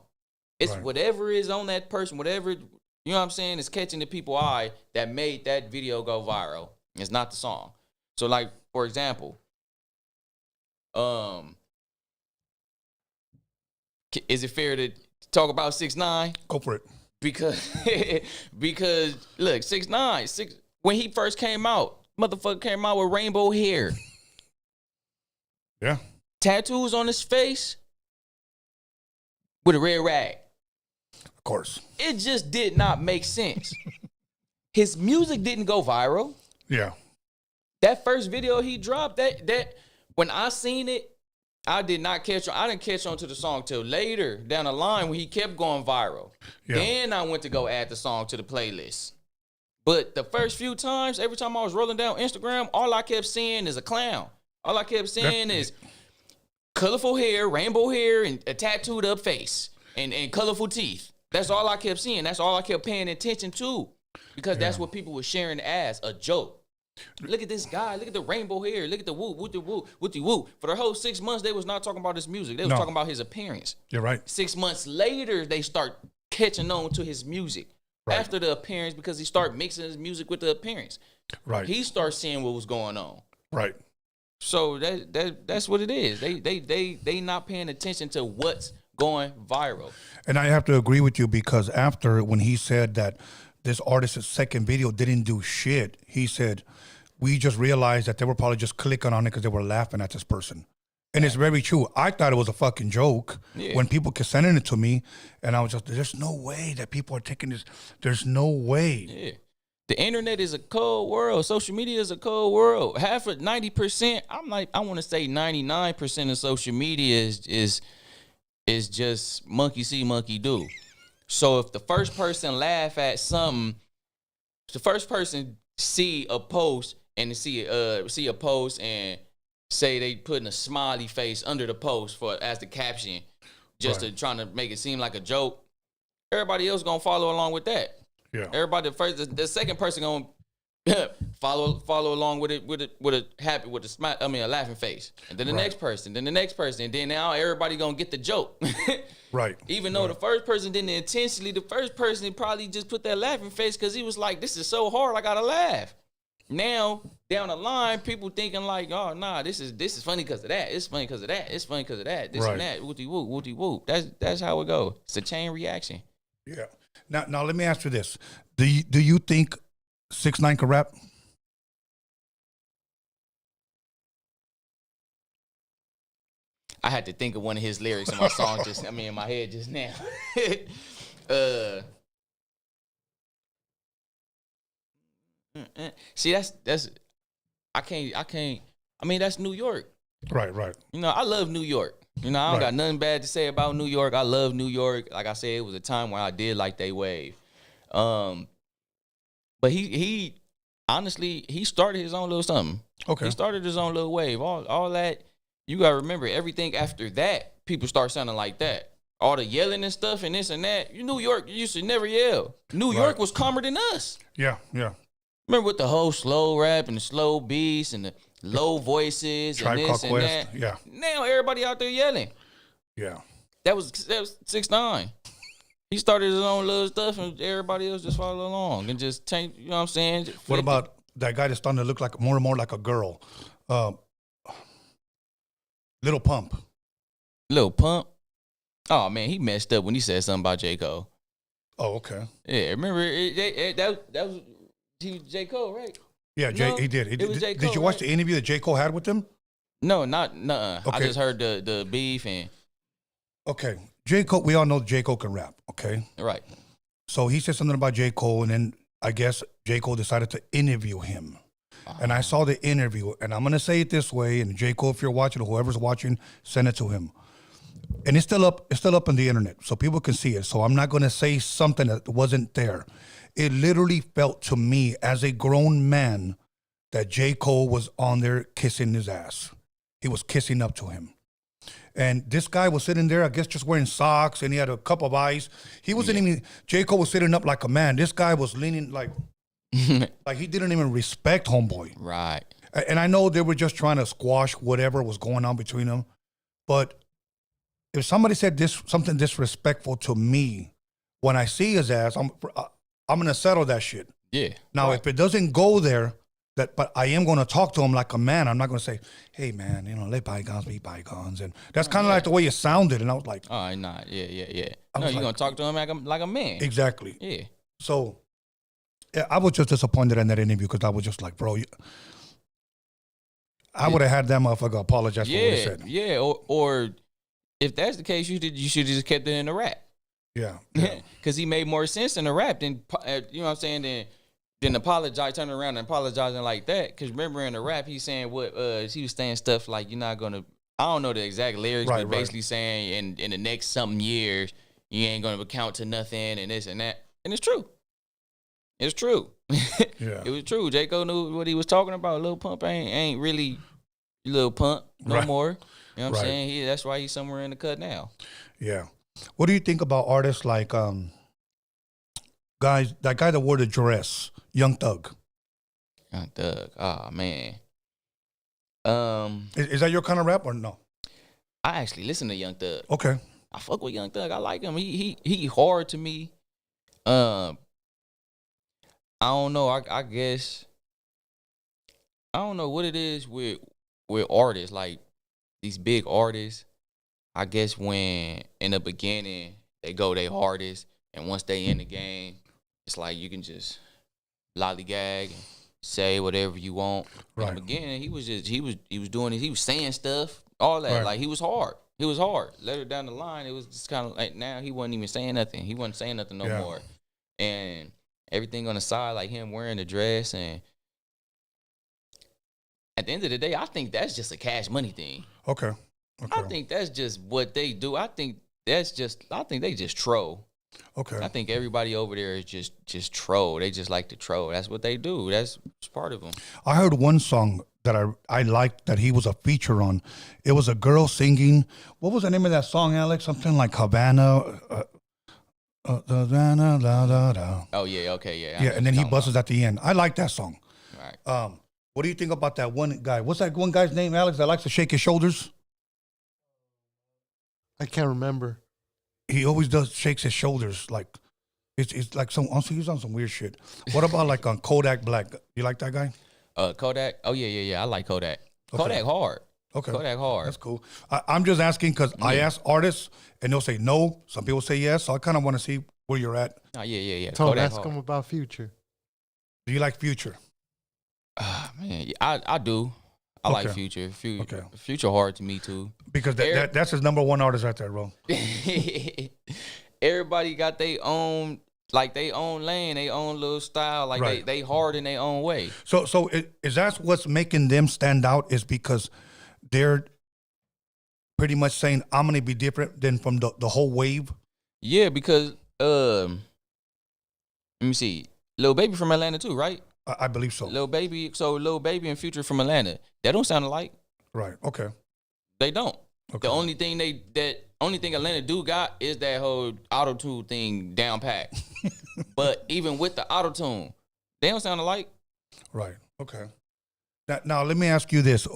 It's whatever is on that person, whatever, you know what I'm saying, is catching the people's eye that made that video go viral. It's not the song. So like, for example, is it fair to talk about 6ix9ine? Go for it. Because look, 6ix9ine, when he first came out, motherfucker came out with rainbow hair. Yeah. Tattoos on his face with a red rag. Of course. It just did not make sense. His music didn't go viral. Yeah. That first video he dropped, that when I seen it, I didn't catch on to the song till later down the line when he kept going viral. Yeah. Then I went to go add the song to the playlist. But the first few times, every time I was rolling down Instagram, all I kept seeing is a clown. All I kept seeing is colorful hair, rainbow hair, and a tattooed up face and colorful teeth. That's all I kept seeing. That's all I kept paying attention to because that's what people were sharing as a joke. Look at this guy. Look at the rainbow hair. Look at the woo, woo, woo, woo, woo. For the whole 6 months, they was not talking about his music. They was talking about his appearance. You're right. 6 months later, they start catching on to his music. after the appearance because he started mixing his music with the appearance. Right. He started seeing what was going on. Right. So that's what it is. They not paying attention to what's going viral. And I have to agree with you because after when he said that this artist's second video didn't do shit, he said we just realized that they were probably just clicking on it because they were laughing at this person. And it's very true. I thought it was a fucking joke when people kept sending it to me, and I was just, there's no way that people are taking this. There's no way. Yeah. The internet is a cold world. Social media is a cold world. 90%, I want to say 99% of social media is just monkey see, monkey do. So if the first person laugh at something, the first person see a post and see a post and say they putting a smiley face under the post as the caption, just to trying to make it seem like a joke, everybody else gonna follow along with that. Yeah. Everybody, the second person gonna follow along with a laughing face, and then the next person, then the next person, and then now everybody gonna get the joke. Right. Even though the first person didn't intentionally, the first person probably just put that laughing face because he was like, "This is so hard, I gotta laugh." Now down the line, people thinking like, "Oh nah, this is funny because of that. It's funny because of that. It's funny because of that. This and that. Wooty whoop, wooty whoop." That's how it goes. It's a chain reaction. Yeah. Now let me ask you this: Do you think 6ix9ine can rap? I had to think of one of his lyrics in my song in my head just now. See, that's I can't. I mean, that's New York. Right. You know, I love New York. You know, I don't got nothing bad to say about New York. I love New York. Like I said, it was a time where I did like they wave. But he honestly, he started his own little something. Okay. He started his own little wave. All that, you gotta remember, everything after that, people start sounding like that. All the yelling and stuff and this and that. New York, you used to never yell. New York was calmer than us. Yeah. Remember with the whole slow rap and the slow beats and the low voices and this and that. Yeah. Now everybody out there yelling. Yeah. That was 6ix9ine. He started his own little stuff and everybody else just followed along and just change. You know what I'm saying? What about that guy that's starting to look like more and more like a girl? Lil Pump. Lil Pump? Oh man, he messed up when he said something about J. Cole. Oh, okay. Yeah, remember that was J. Cole, right? Yeah, he did. It was J. Cole, did you watch the interview that J. Cole had with him? No, nuh-uh. Okay. I just heard the beef and. Okay, J. Cole. We all know J. Cole can rap. Okay, right. So he said something about J. Cole, and then I guess J. Cole decided to interview him. And I saw the interview, and I'm gonna say it this way. And J. Cole, if you're watching, or whoever's watching, send it to him. And it's still up. It's still up on the internet, so people can see it. So I'm not gonna say something that wasn't there. It literally felt to me as a grown man that J. Cole was on there kissing his ass. He was kissing up to him. And this guy was sitting there, I guess, just wearing socks, and he had a cup of ice. He wasn't even, J. Cole was sitting up like a man. This guy was leaning like he didn't even respect homeboy. Right. And I know they were just trying to squash whatever was going on between them. But if somebody said something disrespectful to me, when I see his ass, I'm going to settle that shit. Yeah. Now, if it doesn't go there, but I am going to talk to him like a man. I'm not going to say, hey, man, let bygones be bygones. And that's kind of like the way it sounded. And I was like, oh, nah. Yeah. No, you're going to talk to him like a man. Exactly. Yeah. So I was just disappointed in that interview because I was just like, bro, I would have had that motherfucker apologize for what he said. Yeah, or if that's the case, you should have just kept it in the rap. Yeah. Because he made more sense in the rap than, you know what I'm saying, than turning around and apologizing like that. Because remember in the rap, he's saying he was saying stuff like, you're not going to, I don't know the exact lyrics, but basically saying in the next something years, you ain't going to account to nothing and this and that. And it's true. It's true. Yeah. It was true. J. Cole knew what he was talking about. Lil Pump ain't really Lil Pump no more. You know what I'm saying? That's why he's somewhere in the cut now. Yeah. What do you think about artists like that guy that wore the dress, Young Thug? Young Thug. Oh man. Is that your kind of rap or no? I actually listen to Young Thug. Okay. I fuck with Young Thug. I like him. He hard to me. I don't know. I guess I don't know what it is with artists, like these big artists. I guess when in the beginning they go their hardest, and once they in the game, it's like you can just lollygag and say whatever you want. Right. In the beginning, he was doing it. He was saying stuff, all that. Right. Like he was hard. He was hard. Later down the line, it was just kind of like now he wasn't even saying nothing. He wasn't saying nothing no Yeah. more. And everything on the side, like him wearing the dress, and at the end of the day, I think that's just a cash money thing. Okay. I think that's just what they do. I think they just troll. Okay. I think everybody over there is just troll. They just like to troll. That's what they do. That's part of them. I heard one song that I liked that he was a feature on. It was a girl singing. What was the name of that song, Alex? Something like Havana. Havana, da, da, da. Oh yeah, okay, yeah. Yeah, and then he busts at the end. I like that song. Right. What do you think about that one guy? What's that one guy's name, Alex, that likes to shake his shoulders? I can't remember. He always shakes his shoulders like it's like he's on some weird shit. What about like on Kodak Black? You like that guy? Kodak. Oh yeah. I like Kodak. Okay. Kodak hard. Okay, Kodak hard. That's cool. I'm just asking because I ask artists and they'll say no. Some people say yes. So I kind of want to see where you're at. Oh yeah. Tone, Kodak ask hard. him about Future. Do you like Future? Man, I do. I like Okay. Future. Okay. Future hard to me too. Because that's his number one artist right there, bro. Everybody got their own, like their own lane, their own little style. Like Right. they hard in their own way. So is that what's making them stand out? Is because they're pretty much saying I'm gonna be different than from the whole wave. Yeah, because let me see, Lil Baby from Atlanta too, right? I believe so. Lil Baby and Future from Atlanta. They don't sound alike. Right. Okay. They don't. Okay. The only thing only thing Atlanta do got is that whole auto tune thing down pat. But even with the auto tune, they don't sound alike. Right. Okay. Now let me ask you this: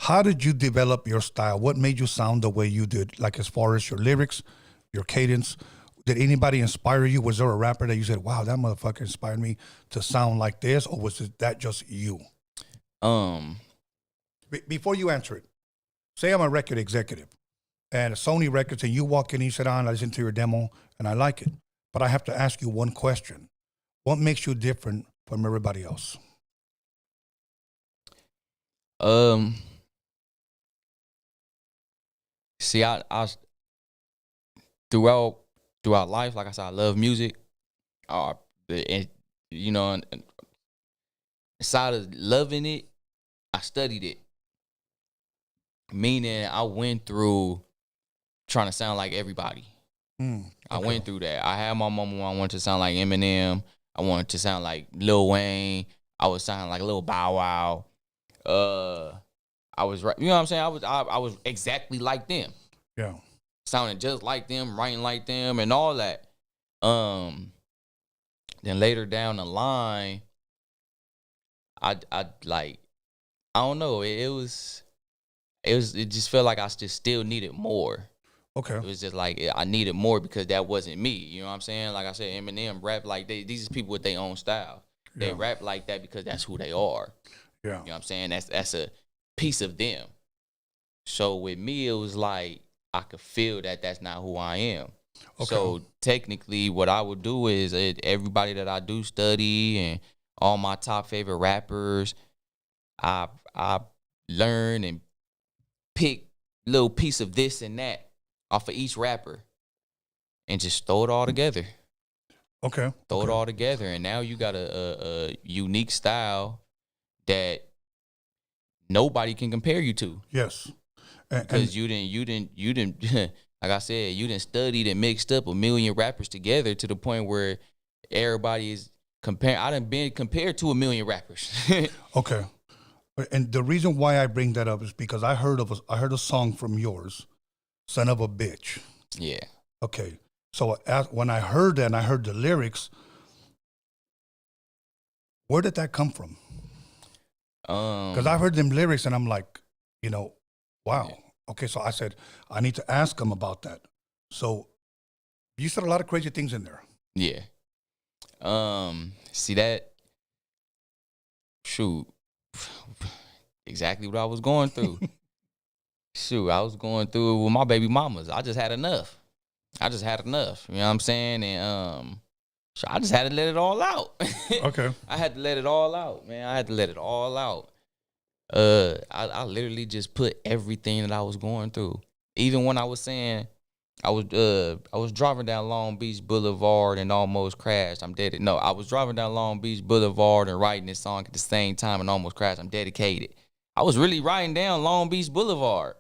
how did you develop your style? What made you sound the way you did? Like as far as your lyrics, your cadence. Did anybody inspire you? Was there a rapper that you said, "Wow, that motherfucker inspired me to sound like this," or was that just you? Before you answer it, say I'm a record executive and Sony Records, and you walk in and you sit down, I listen to your demo, and I like it. But I have to ask you one question. What makes you different from everybody else? See, I throughout life, like I said, I love music. And you know, and inside of loving it, I studied it. Meaning, I went through trying to sound like everybody. I went through that. I had my moment when I wanted to sound like Eminem. I wanted to sound like Lil Wayne. I was sounding like Lil Bow Wow. I was right. You know what I'm saying? I was exactly like them. Yeah. Sounding just like them, writing like them, and all that. Then later down the line, I don't know. It just felt like I just still needed more. Okay. It was just like I needed more because that wasn't me. You know what I'm saying? Like I said, Eminem rap like these are people with their own style. They rap like that because that's who they are. Yeah. You know what I'm saying? That's a piece of them. So with me, it was like I could feel that that's not who I am. Okay. So technically, what I would do is everybody that I do study and all my top favorite rappers, I learn and pick little piece of this and that off of each rapper and just throw it all together. Okay. Throw it all together, and now you got a unique style that nobody can compare you to. Yes. Because you didn't like I said, you didn't studied and mixed up a million rappers together to the point where everybody is comparing. I done been compared to a million rappers. Okay. And the reason why I bring that up is because I heard a song from yours, "Son of a Bitch." Yeah. Okay. So when I heard that and I heard the lyrics, where did that come from? Because I heard them lyrics and I'm like, wow. Yeah. Okay, so I said, I need to ask him about that. So you said a lot of crazy things in there. Yeah. See that? Shoot, exactly what I was going through. Shoot, I was going through it with my baby mamas. I just had enough. You know what I'm saying? And so I just had to let it all out. Okay. I had to let it all out, man. I had to let it all out. I literally just put everything that I was going through. Even when I was saying I was driving down Long Beach Boulevard and almost crashed. I'm dead. No, I was driving down Long Beach Boulevard and writing this song at the same time and almost crashed. I'm dedicated. I was really writing down Long Beach Boulevard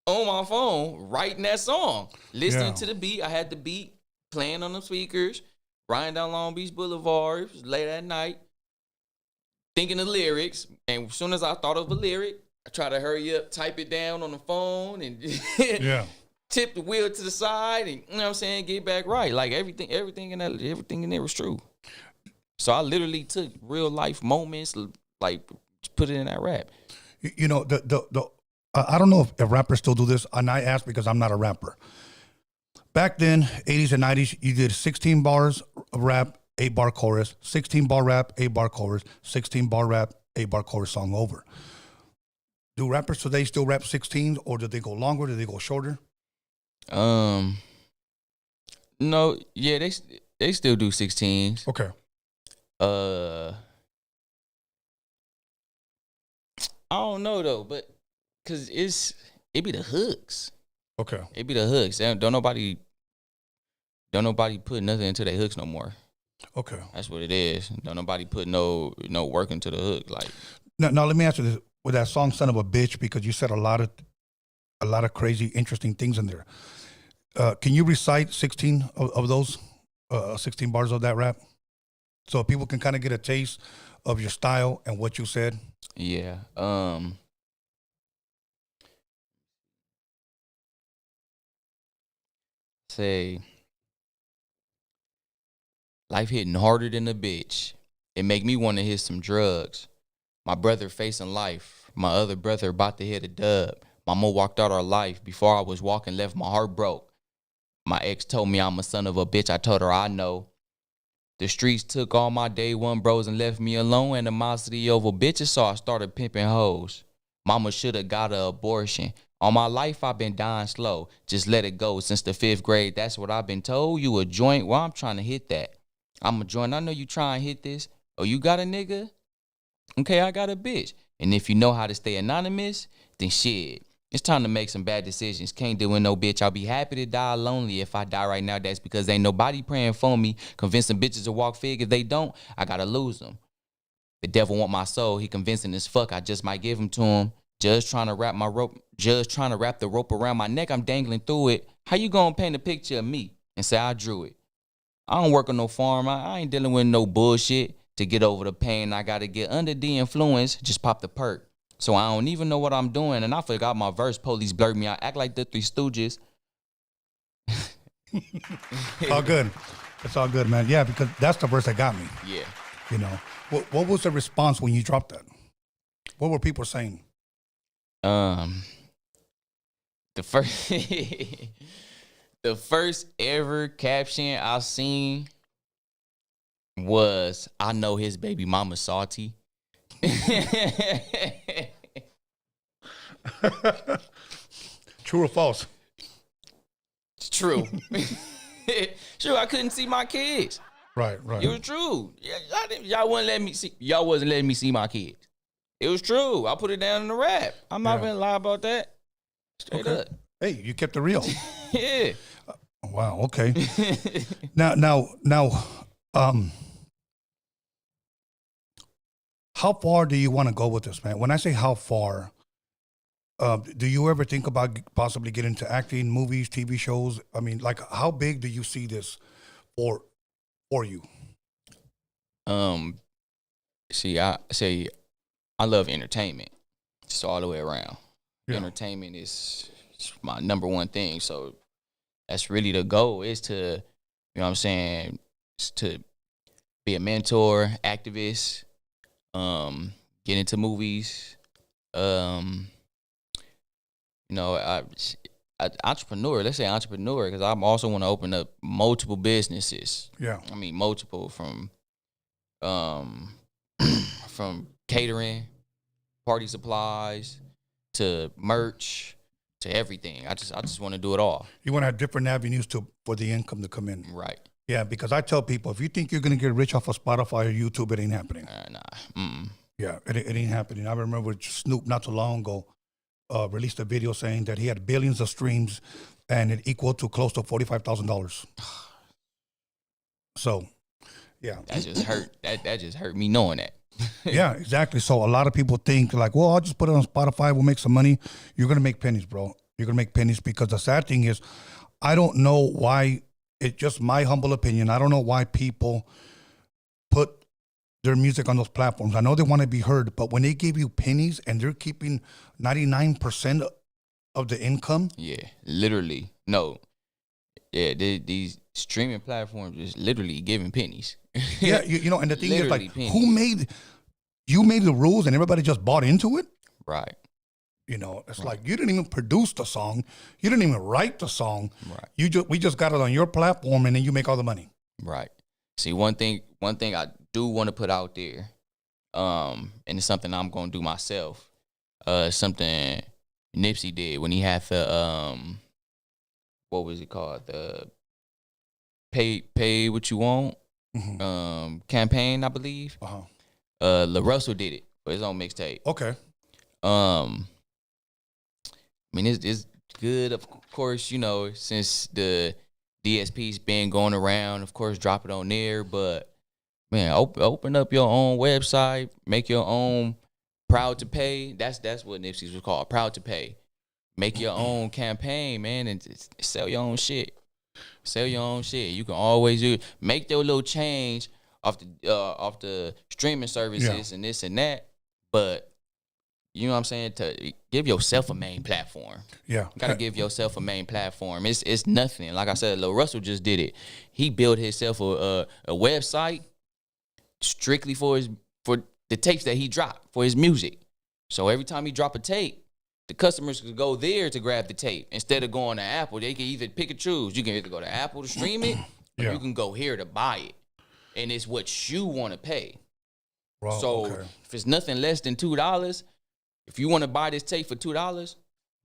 on my phone, writing that song, listening to the beat. I had the beat playing on the speakers, riding down Long Beach Boulevard. It was late at night, thinking of lyrics. And as soon as I thought of a lyric, I try to hurry up, type it down on the phone, and tip the wheel to the side, and you know what I'm saying, get back right. Like everything in there was true. So I literally took real life moments, like put it in that rap. You know, I don't know if rappers still do this, and I ask because I'm not a rapper. Back then, 80s and 90s, you did 16 bars of rap, 8-bar chorus, 16-bar rap, 8-bar chorus, 16-bar rap, 8-bar chorus, song over. Do rappers today still rap 16s, or do they go longer? Do they go shorter? No, yeah, they still do 16s. Okay. I don't know though, but cause it be the hooks. Okay. It be the hooks. Don't nobody put nothing into their hooks no more. Okay. That's what it is. Don't nobody put no work into the hook. Like now let me ask you this: with that song "Son of a Bitch," because you said a lot of crazy, interesting things in there. Can you recite 16 of those, 16 bars of that rap, so people can kind of get a taste of your style and what you said? Yeah. Say, life hitting harder than a bitch. It make me want to hit some drugs. My brother facing life. My other brother about to hit a dub. Mama walked out our life. Before I was walking, left my heart broke. My ex told me I'm a son of a bitch. I told her I know. The streets took all my day one bros and left me alone. Animosity over bitches, so I started pimping hoes. Mama shoulda got an abortion. All my life I've been dying slow. Just let it go. Since the 5th grade, that's what I've been told. You a joint? Well, I'm trying to hit that. I'm a joint. I know you trying to hit this. Oh, you got a nigga? Okay, I got a bitch. And if you know how to stay anonymous, then shit. It's time to make some bad decisions. Can't deal with no bitch. I'll be happy to die lonely. If I die right now, that's because ain't nobody praying for me. Convincing bitches to walk fig. If they don't, I gotta lose them. The devil want my soul. He convincing as fuck. I just might give him to him. Judge trying to wrap the rope around my neck. I'm dangling through it. How you gonna paint a picture of me and say I drew it? I don't work on no farm. I ain't dealing with no bullshit. To get over the pain, I gotta get under the influence. Just pop the perk. So I don't even know what I'm doing, and I forgot my verse. Police blurred me out. Act like the Three Stooges. All good. It's all good, man. Yeah, because that's the verse that got me. Yeah. You know, what was the response when you dropped that? What were people saying? The first the first ever caption I seen was, I know his baby mama salty. True or false? It's true. True, I couldn't see my kids. Right. It was true. Y'all wasn't letting me see. Y'all wasn't letting me see my kids. It was true. I put it down in the rap. I'm not gonna lie about that. Straight up. Hey, you kept it real. Yeah. Wow. Okay. now, how far do you want to go with this, man? When I say how far, do you ever think about possibly getting into acting, movies, TV shows? I mean, like, how big do you see this for you? See, I love entertainment, just all the way around. Yeah. Entertainment is my number one thing. So that's really the goal, is to, you know what I'm saying, is to be a mentor, activist, get into movies. You know, entrepreneur. Let's say entrepreneur, because I also want to open up multiple businesses. Yeah. I mean, multiple from from catering, party supplies, to merch, to everything. I just want to do it all. You want to have different avenues for the income to come in. Right. Yeah, because I tell people, if you think you're going to get rich off of Spotify or YouTube, it ain't happening. Nah. Mm-mm. Yeah, it ain't happening. I remember Snoop not too long ago released a video saying that he had billions of streams and it equal to close to $45,000. So, yeah. That just hurt. That just hurt me knowing that. Yeah, exactly. So a lot of people think like, well, I'll just put it on Spotify. We'll make some money. You're going to make pennies, bro. You're going to make pennies because the sad thing is, I don't know why, it's just my humble opinion. I don't know why people put their music on those platforms. I know they want to be heard, but when they give you pennies and they're keeping 99% of the income. Yeah, literally. No. Yeah, these streaming platforms is literally giving pennies. Yeah, you know, and the thing is Literally like, pennies. you made the rules and everybody just bought into it? Right. You know, it's like you didn't even produce the song. You didn't even write the song. Right. We just got it on your platform and then you make all the money. Right. See, one thing I do want to put out there, and it's something I'm gonna do myself. Something Nipsey did when he had the what was it called? The pay what you want campaign, I believe. La Russell did it for his own mixtape. Okay. I mean, it's good, of course, you know, since the DSP's been going around, of course, drop it on there. But, man, open up your own website, make your own Proud to Pay. That's what Nipsey's was called, Proud to Pay. Make your own campaign, man, and sell your own shit. Sell your own shit. You can always make your little change off the streaming services and this and that. But you know what I'm saying? To give yourself a main platform. Yeah. You gotta give yourself a main platform. It's nothing. Like I said, Lil Russell just did it. He built himself a website strictly for the tapes that he dropped, for his music. So every time he drop a tape, the customers could go there to grab the tape. Instead of going to Apple, they can either pick and choose. You can either go to Apple to stream it, or you can go here to buy it. And it's what you want to pay. Well, so if it's nothing less than $2, if you want to buy this tape for $2,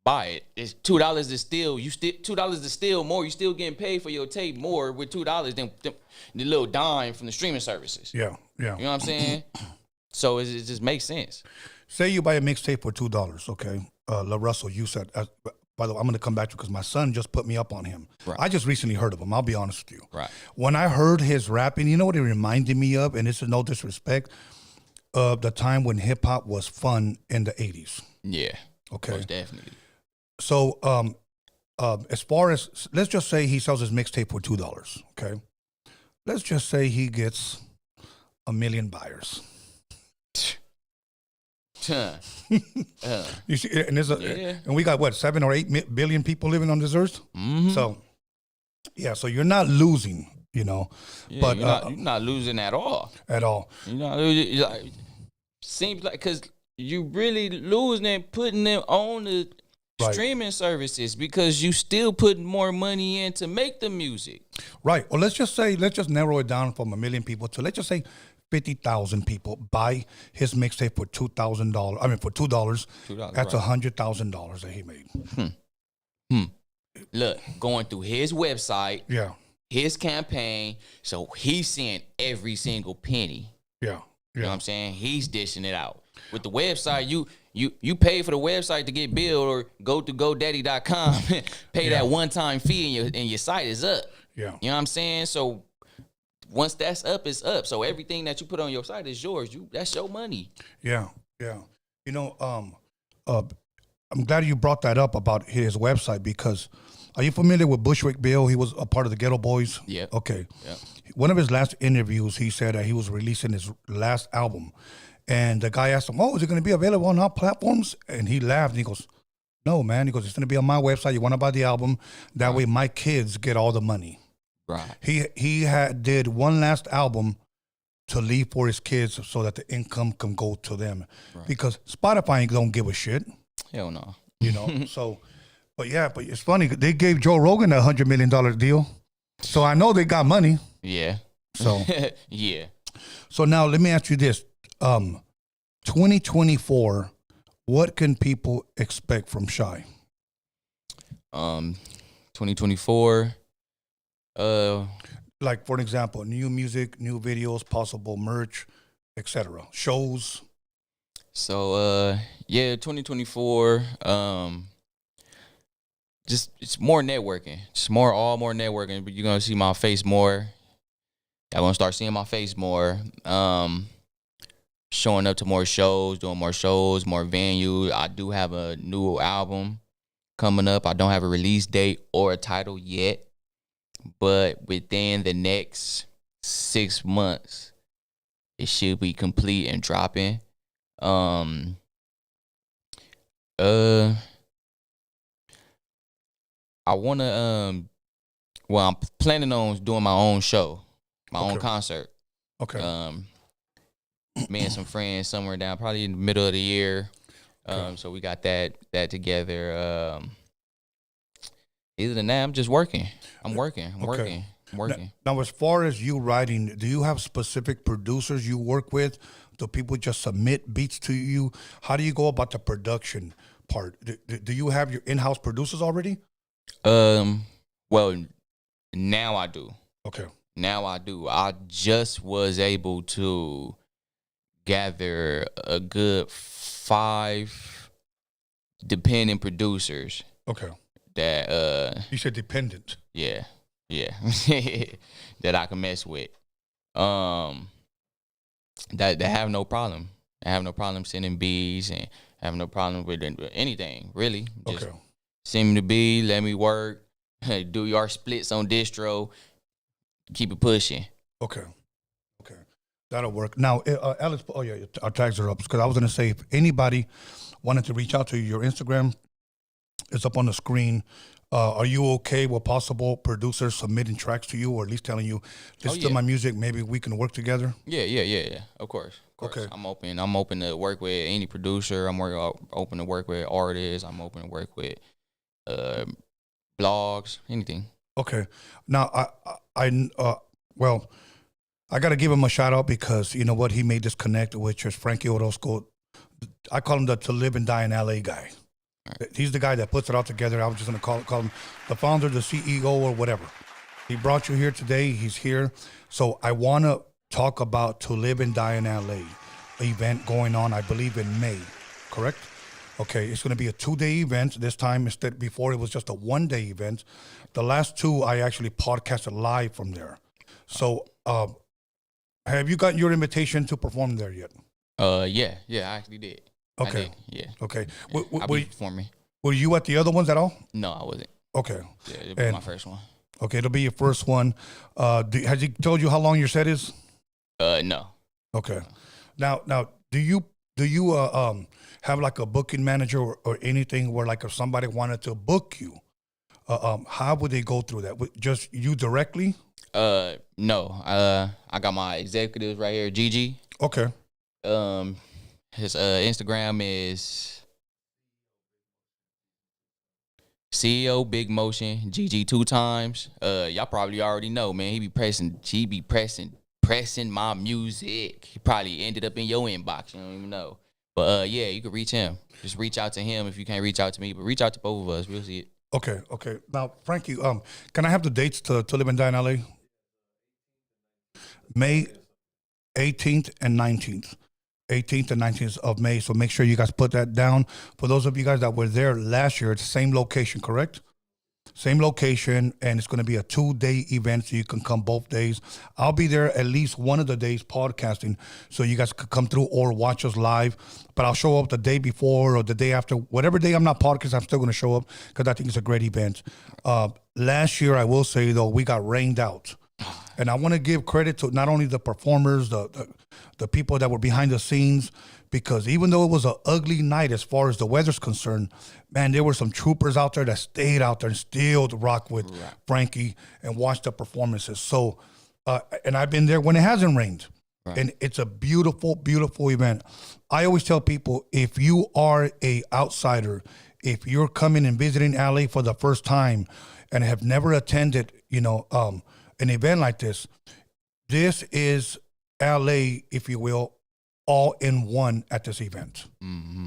buy it. It's $2 is still $2 is still more. You still getting paid for your tape more with $2 than the little dime from the streaming services. Yeah. You know what I'm saying? So it just makes sense. Say you buy a mixtape for $2, okay? La Russell, you said. By the way, I'm going to come back to because my son just put me up on him. Right. I just recently heard of him. I'll be honest with you. Right. When I heard his rapping, you know what it reminded me of? And this is no disrespect. Of the time when hip hop was fun in the 80s. Yeah. Okay. Most definitely. So, as far as, let's just say he sells his mixtape for $2, okay? Let's just say he gets 1 million buyers. You see, and and we got what, 7 or 8 billion people living on this earth? Mm-hmm. So, yeah, so you're not losing, you know. Yeah, but you're not losing at all. At all. You know, seems like because you really losing and putting them on the streaming services because you still putting more money in to make the music. Right. Well, let's just narrow it down from 1 million people to, let's just say 50,000 people buy his mixtape for $2,000. I mean, for $2. That's $100,000 that he made. Look, going through his website. Yeah. His campaign, so he's seeing every single penny. Yeah. You know what I'm saying? He's dishing it out. With the website, you pay for the website to get billed or go to GoDaddy.com, pay that one-time fee and your site is up. Yeah. You know what I'm saying? So once that's up, it's up. So everything that you put on your site is yours. That's your money. Yeah. Yeah. You know, I'm glad you brought that up about his website because are you familiar with Bushwick Bill? He was a part of the Ghetto Boys. Yeah. Okay. Yeah. One of his last interviews, he said that he was releasing his last album. And the guy asked him, is it going to be available on our platforms? And he laughed and he goes, no, man. He goes, it's going to be on my website. You want to buy the album? That way my kids get all the money. Right. He did one last album to leave for his kids so that the income can go to them. Right. Because Spotify ain't don't give a shit. Hell no. You know, so But yeah, but it's funny. They gave Joe Rogan $100 million deal. So I know they got money. Yeah. So Yeah. so now let me ask you this. 2024, what can people expect from Shy? 2024. Like for an example, new music, new videos, possible merch, etc. Shows. So yeah, 2024. Just it's more networking. It's more networking. But you're gonna see my face more. I'm gonna start seeing my face more. Showing up to more shows, doing more shows, more venues. I do have a new album coming up. I don't have a release date or a title yet, but within the next 6 months, it should be complete and dropping. I wanna well, I'm planning on doing my own show, my own concert. Okay. Me and some friends somewhere down, probably in the middle of the year. So we got that together. Other than that, I'm just working. I'm working. Now, as far as you writing, do you have specific producers you work with? Do people just submit beats to you? How do you go about the production part? Do you have your in-house producers already? Well, now I do. Okay. Now I do. I just was able to gather a good 5 dependent producers. Okay. That you said dependent. Yeah. That I can mess with. That have no problem. I have no problem sending beats and have no problem with anything, really. Just send me the beat, let me work, do your splits on distro, keep it pushing. Okay. That'll work. Now, Alex, our tags are up. Because I was going to say, if anybody wanted to reach out to you, your Instagram is up on the screen. Are you okay with possible producers submitting tracks to you, or at least telling you, listen to my music, maybe we can work together? Yeah. Of course. Okay. I'm open to work with any producer. I'm open to work with artists. I'm open to work with blogs, anything. Okay. Now, I got to give him a shout out because you know what, he made this connect, which is Frankie Orozco. I call him the To Live and Die in LA guy. Right. He's the guy that puts it all together. I was just going to call him the founder, the CEO, or whatever. He brought you here today. He's here. So I want to talk about To Live and Die in LA event going on, I believe, in May. Correct? Okay. It's going to be a 2-day event. This time, before it was just a 1-day event. The last 2, I actually podcasted live from there. So, have you gotten your invitation to perform there yet? Yeah, I actually did. Okay. I did, yeah. Okay. I'll be performing. Were you at the other ones at all? No, I wasn't. Okay. Yeah, it'll be my first one. Okay, it'll be your first one. Has he told you how long your set is? No. Okay. Now, do you have like a booking manager or anything where, like, if somebody wanted to book you, how would they go through that? Just you directly? No. I got my executives right here, Gigi. Okay. His Instagram is CEO Big Motion, GG 2 times. Y'all probably already know, man. He be pressing my music. He probably ended up in your inbox. You don't even know. But yeah, you can reach him. Just reach out to him if you can't reach out to me. But reach out to both of us. We'll see it. Okay. Now, Frankie, can I have the dates to Live and Die in LA? May 18th and 19th. 18th and 19th of May. So make sure you guys put that down. For those of you guys that were there last year, it's the same location, correct? Same location, and it's going to be a 2-day event, so you can come both days. I'll be there at least one of the days podcasting, so you guys could come through or watch us live. But I'll show up the day before or the day after. Whatever day I'm not podcasting, I'm still going to show up because I think it's a great event. Last year, I will say, though, we got rained out. And I want to give credit to not only the performers, the people that were behind the scenes, because even though it was an ugly night as far as the weather's concerned, man, there were some troopers out there that stayed out there and still rock with Frankie and watched the performances. So, and I've been there when it hasn't rained. Right. And it's a beautiful, beautiful event. I always tell people, if you are a outsider, if you're coming and visiting LA for the first time and have never attended, an event like this, this is LA, if you will, all in one at this event.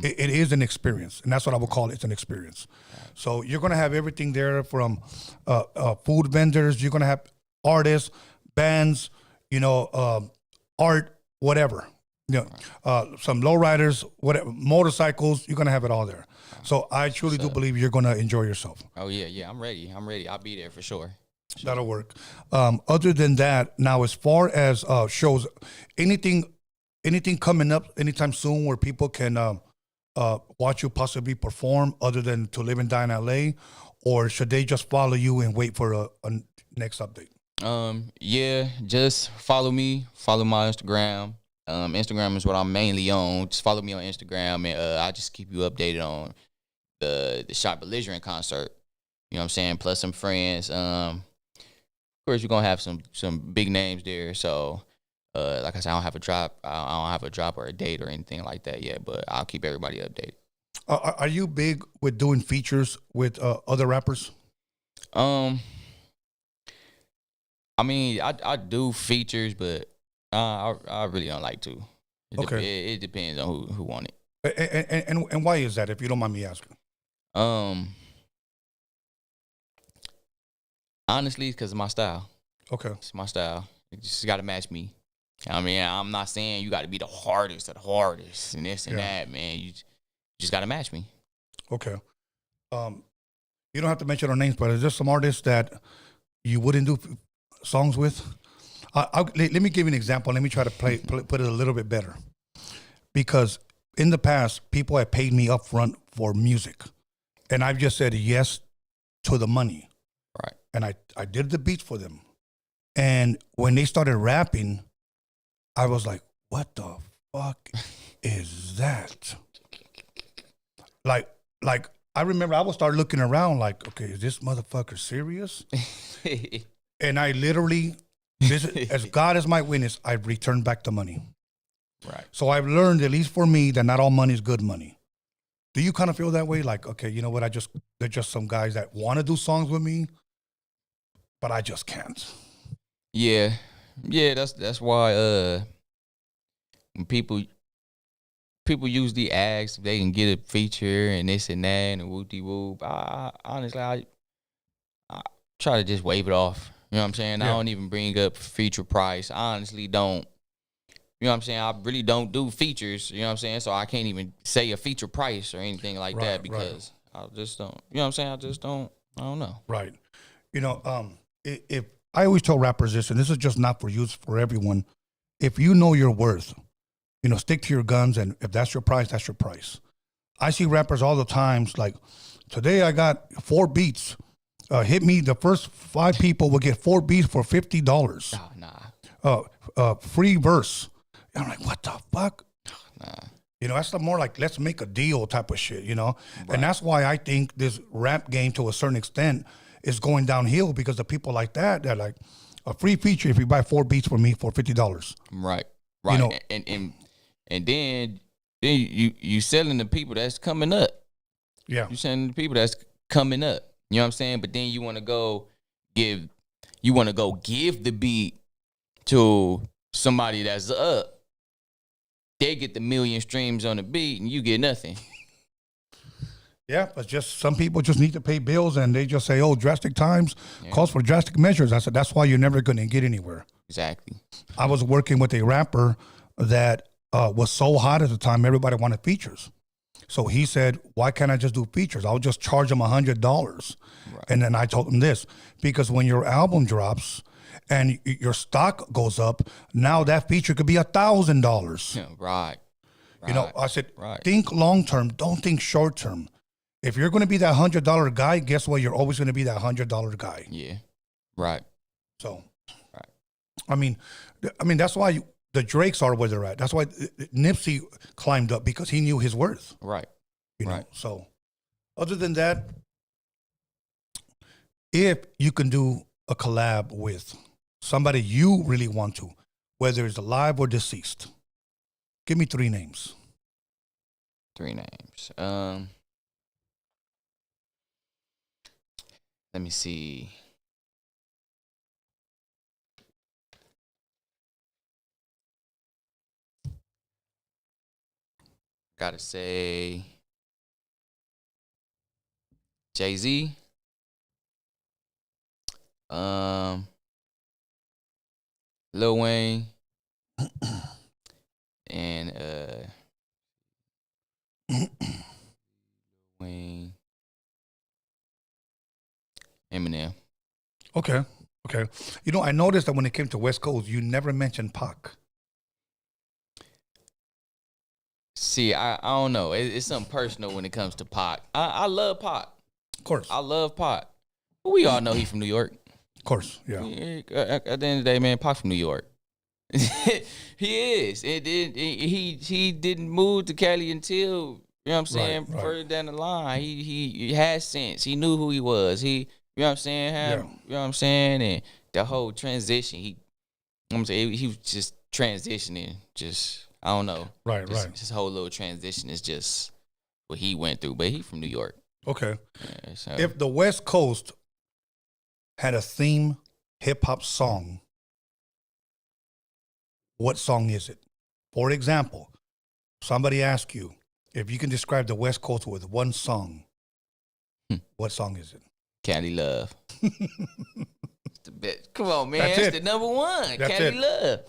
It is an experience, and that's what I would call it. It's an experience. So you're going to have everything there from food vendors. You're going to have artists, bands, art, whatever. Some lowriders, whatever, motorcycles. You're going to have it all there. So I truly do believe you're going to enjoy yourself. Oh yeah, I'm ready. I'll be there for sure. That'll work. Other than that, now as far as shows, anything coming up anytime soon where people can watch you possibly perform other than To Live and Die in LA, or should they just follow you and wait for a next update? Yeah, just follow me, follow my Instagram. Instagram is what I'm mainly on. Just follow me on Instagram, and I just keep you updated on the Shybelligerent concert. You know what I'm saying? Plus some friends. Of course, you're gonna have some big names there. So, like I said, I don't have a drop or a date or anything like that yet. But I'll keep everybody updated. Are you big with doing features with other rappers? I mean, I do features, but I really don't like to. It depends on who want it. And why is that, if you don't mind me asking? Honestly, it's because of my style. Okay. It's my style. It just got to match me. I mean, I'm not saying you got to be the hardest of the hardest and this and that, man. You just got to match me. Okay. You don't have to mention our names, but is there some artists that you wouldn't do songs with? Let me give you an example. Let me try to put it a little bit better. Because in the past, people have paid me up front for music. And I've just said yes to the money. Right. And I did the beats for them. And when they started rapping, I was like, what the fuck is that? Like I remember I would start looking around like, okay, is this motherfucker serious? And I literally, as God is my witness, I returned back the money. Right. So I've learned, at least for me, that not all money is good money. Do you kind of feel that way? Like, okay, you know what? They're just some guys that want to do songs with me, but I just can't. Yeah. That's why when people use the acts, they can get a feature and this and that and whoop-de whoop. Honestly, I try to just wave it off. You know what I'm saying? Yeah. I don't even bring up feature price. I honestly don't. You know what I'm saying? I really don't do features. You know what I'm saying? So I can't even say a feature price or anything like that because I just don't. You know what I'm saying? I don't know. Right. If I always tell rappers this, and this is just not for you, it's for everyone. If you know your worth, stick to your guns, and if that's your price, that's your price. I see rappers all the times like, today I got 4 beats. Hit me. The first 5 people will get 4 beats for $50. Oh, nah. Free verse. And I'm like, what the fuck? Nah. That's the more like, let's make a deal type of shit, Right. And that's why I think this rap game, to a certain extent, is going downhill, because the people like that, they're like, a free feature if you buy 4 beats for me for $50. Right. And then you selling the people that's coming up. Yeah. You selling the people that's coming up. You know what I'm saying? But then you want to go give the beat to somebody that's up. They get the 1 million streams on the beat and you get nothing. Yeah, but just some people just need to pay bills, and they just say, oh, drastic times calls for drastic measures. I said, that's why you're never going to get anywhere. Exactly. I was working with a rapper that was so hot at the time, everybody wanted features. So he said, why can't I just do features? I'll just charge them $100. Right. And then I told him this, because when your album drops and your stock goes up, now that feature could be $1,000. Yeah, right. I said, think long term, don't think short term. If you're going to be that $100 guy, guess what? You're always going to be that $100 guy. Yeah. Right. So, right. I mean, that's why the Drakes are where they're at. That's why Nipsey climbed up, because he knew his worth. Right. You know? So, other than that, if you can do a collab with somebody you really want to, whether it's alive or deceased, give me 3 names. 3 names. Let me see. Gotta say Jay-Z. Lil Wayne. And Wayne. Eminem. Okay. Okay. You know, I noticed that when it came to West Coast, you never mentioned Pac. See, I don't know. It's something personal when it comes to Pac. I love Pac. Of course. I love Pac. But we all know he from New York. Of course. Yeah. At the end of the day, man, Pac from New York. He is. He didn't move to Cali until, you know what I'm saying, Right. further down the line. He had sense. He knew who he was. He, you know what I'm saying, Yeah. you know what I'm saying, and the whole transition. You know what I'm saying, he was just transitioning. Just, I don't know. Right. Just, Right. His whole little transition is just what he went through. But he from New York. Okay. Yeah, so. If the West Coast had a theme hip hop song, what song is it? For example, somebody asks you if you can describe the West Coast with one song, what song is it? Cali Love. The best. Come on, man. That's That's it. the number one. That's Cali it. Love.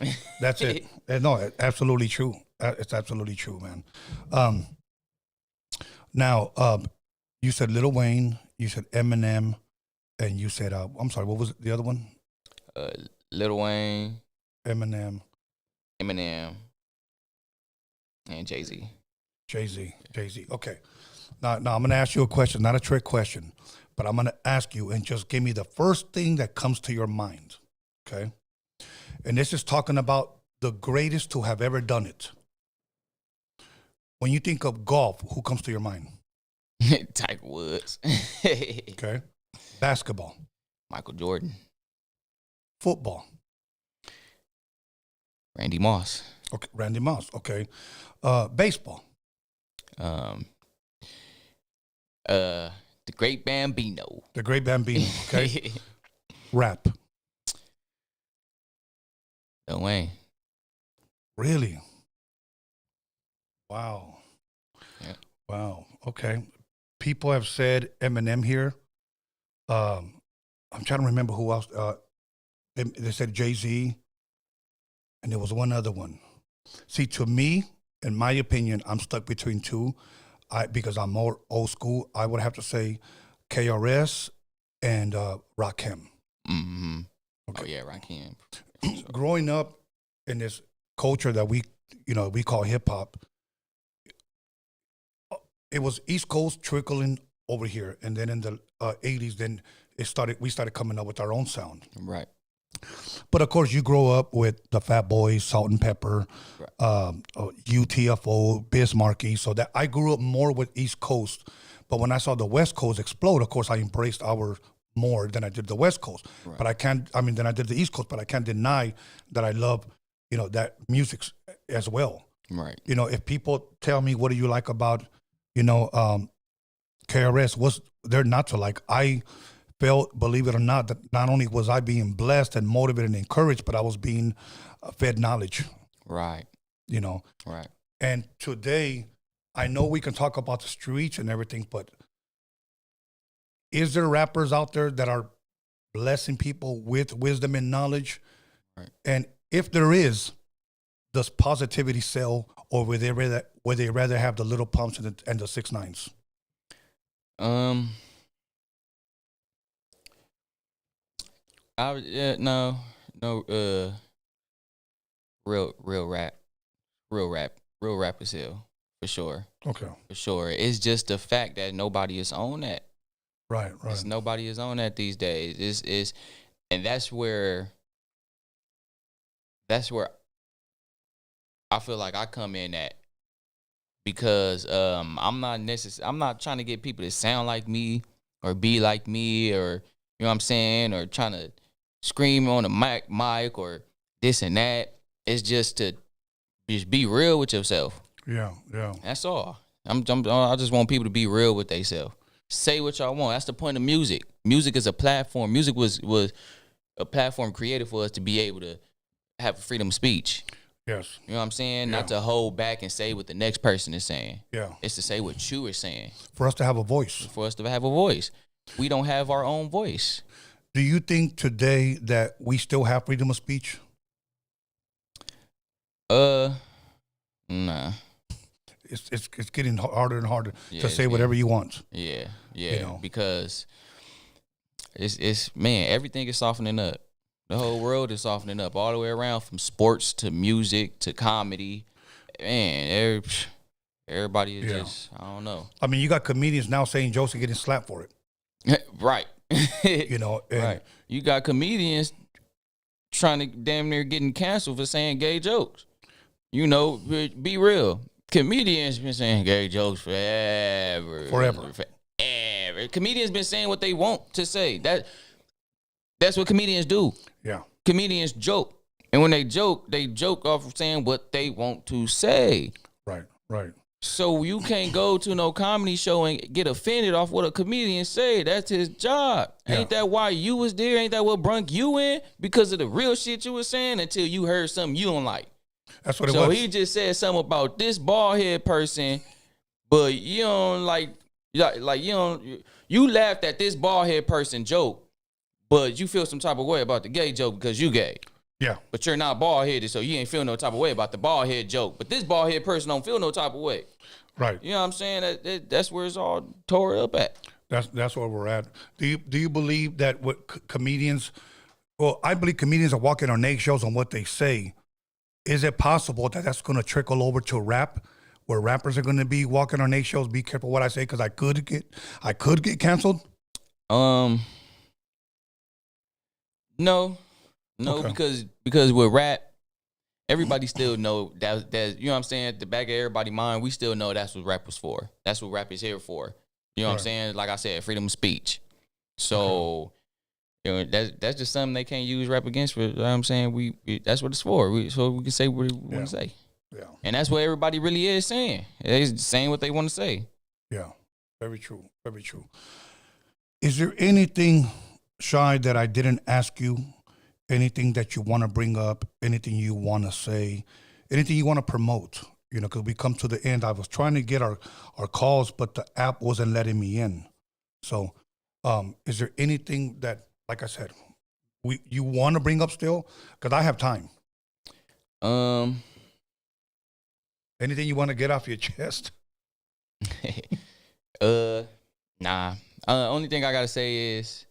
That's it. No, absolutely true. It's absolutely true, man. Now, you said Lil Wayne, you said Eminem, and you said, I'm sorry, what was the other one? Lil Wayne, Eminem, Eminem, and Jay-Z. Jay-Z. Okay. Now I'm going to ask you a question, not a trick question, but I'm going to ask you and just give me the first thing that comes to your mind, okay? And this is talking about the greatest to have ever done it. When you think of golf, who comes to your mind? Tiger Woods. Okay. Basketball, Michael Jordan. football. Randy Moss. Okay, Randy Moss. Okay. Baseball. The Great Bambino. The Great Bambino. Okay. Rap. Lil Wayne. Really? Wow. Yeah. Wow. Okay. People have said Eminem here. I'm trying to remember who else. They said Jay-Z, and there was one other one. See, to me, in my opinion, I'm stuck between two. Because I'm more old school, I would have to say KRS and Rakim. Mm-hmm. Okay. Oh, yeah, Rakim. Growing up in this culture that we call hip hop, it was East Coast trickling over here, and then in the 80s, then we started coming up with our own sound. Right. But of course, you grow up with the Fat Boys, Salt and Pepper, UTFO, Bismarcky. So that I grew up more with East Coast. But when I saw the West Coast explode, of course, I embraced our more than I did the West Coast. Right. But then I did the East Coast. But I can't deny that I love, that music as well. Right. If people tell me, what do you like about, KRS? What's there not to like? I felt, believe it or not, that not only was I being blessed and motivated and encouraged, but I was being fed knowledge. Right. Right. And today, I know we can talk about the streets and everything, but is there rappers out there that are blessing people with wisdom and knowledge? Right. And if there is, does positivity sell, or would they rather have the little pumps and the 6ix9ines? No, real rap is hell, for sure. Okay. For sure. It's just the fact that nobody is on that. Right. Nobody is on that these days. And that's where I feel like I come in at, because I'm not trying to get people to sound like me or be like me, or you know what I'm saying, or trying to scream on the mic or this and that. It's just to just be real with yourself. Yeah. That's all. I just want people to be real with themselves. Say what y'all want. That's the point of music. Music is a platform. Music was a platform created for us to be able to have freedom of speech. Yes. You know what I'm saying? Yeah. Not to hold back and say what the next person is saying. Yeah. It's to say what you are saying. For us to have a voice. For us to have a voice. We don't have our own voice. Do you think today that we still have freedom of speech? Nah. It's getting harder and harder Yeah, to say whatever you want. Yeah. You know. Because it's man, everything is softening up. The whole world is softening up all the way around, from sports to music to comedy. Man, everybody is just, I don't know. I mean, you got comedians now saying jokes and getting slapped for it. Right. You know, and Right. You got comedians trying to damn near getting canceled for saying gay jokes. You know, be real. Comedians been saying gay jokes forever. Comedians been saying what they want to say. That's what comedians do. Yeah. Comedians joke. And when they joke off of saying what they want to say. Right, right. So you can't go to no comedy show and get offended off what a comedian say. That's his job. Yeah. Ain't that why you was there? Ain't that what brung you in? Because of the real shit you was saying until you heard something you don't like. That's what it So was. he just said something about this bald head person, but you don't like you don't, you laughed at this bald head person joke, but you feel some type of way about the gay joke because you gay. Yeah. But you're not bald headed, so you ain't feel no type of way about the bald head joke. But this bald head person don't feel no type of way. Right. You know what I'm saying? That's where it's all tore up at. That's where we're at. Do you believe that what comedians? Well, I believe comedians are walking on eggshells on what they say. Is it possible that that's going to trickle over to rap, where rappers are going to be walking on eggshells? Be careful what I say, because I could get canceled. No, Okay. because with rap, everybody still know that you know what I'm saying, at the back of everybody's mind, we still know that's what rap was for. That's what rap is here for. You know what I'm saying? Like I said, freedom of speech. So you know, that's just something they can't use rap against. You know what I'm saying? We that's what it's for. So we can say what we want to say. Yeah. And that's what everybody really is saying. They're saying what they want to say. Yeah. Very true. Very true. Is there anything, Shy, that I didn't ask you? Anything that you want to bring up? Anything you want to say? Anything you want to promote? You know, because we come to the end. I was trying to get our calls, but the app wasn't letting me in. So, is there anything that, like I said, you want to bring up still? Because I have time. Anything you want to get off your chest? Nah. Only thing I gotta say is,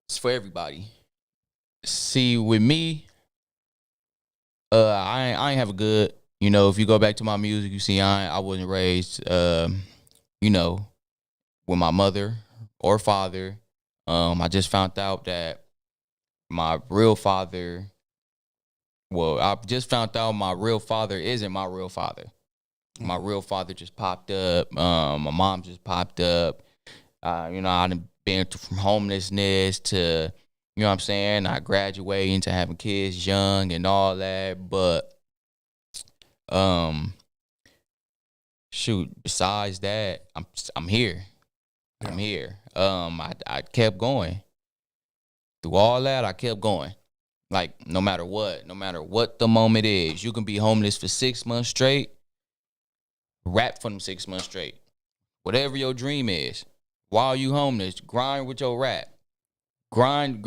it's for everybody. See, with me, I ain't have a good. You know, if you go back to my music, you see, I wasn't raised, you know, with my mother or father. I just found out that my real father. Well, I just found out my real father isn't my real father. My real father just popped up. My mom just popped up. You know, I've been from homelessness to, you know what I'm saying, I graduating to having kids young and all that. But, shoot, besides that, I'm here. I'm here. I kept going. Through all that, I kept going. Like, no matter what the moment is, you can be homeless for 6 months straight, rap for them 6 months straight. Whatever your dream is, while you homeless, grind with your rap. Grind,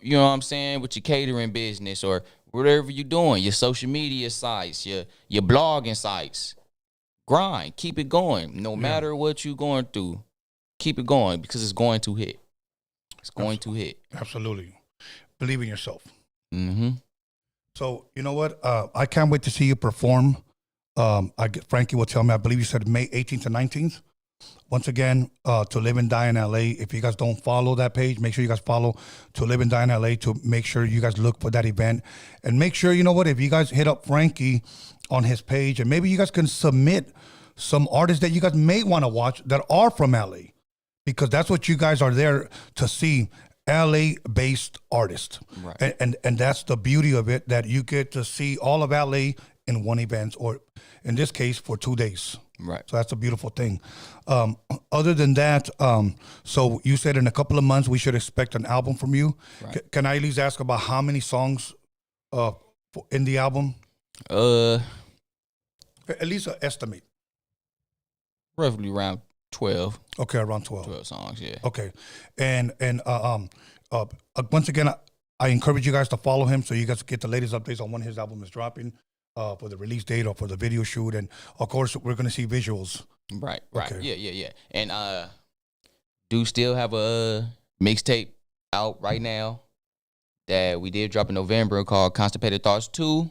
you know what I'm saying, with your catering business or whatever you're doing, your social media sites, your blogging sites. Grind, keep it going. No matter what you're going through, keep it going because it's going to hit. It's going to hit. Absolutely. Believe in yourself. Mm-hmm. So, you know what? I can't wait to see you perform. Frankie will tell me, I believe you said May 18th and 19th. Once again, To Live and Die in LA. If you guys don't follow that page, make sure you guys follow To Live and Die in LA to make sure you guys look for that event. And make sure, you know what, if you guys hit up Frankie on his page, and maybe you guys can submit some artists that you guys may want to watch that are from LA. Because that's what you guys are there to see. LA-based artists, Right. and that's the beauty of it, that you get to see all of LA in one event, or in this case, for 2 days. Right. So that's a beautiful thing. Other than that, so you said in a couple of months we should expect an album from you. Right. Can I at least ask about how many songs in the album? At least an estimate. Roughly around 12. Okay, around 12. 12 songs, yeah. Okay, and once again, I encourage you guys to follow him so you guys get the latest updates on when his album is dropping, for the release date or for the video shoot, and of course we're gonna see visuals. Right. Okay. Yeah. And do still have a mixtape out right now that we did drop in November called Constipated Thoughts 2.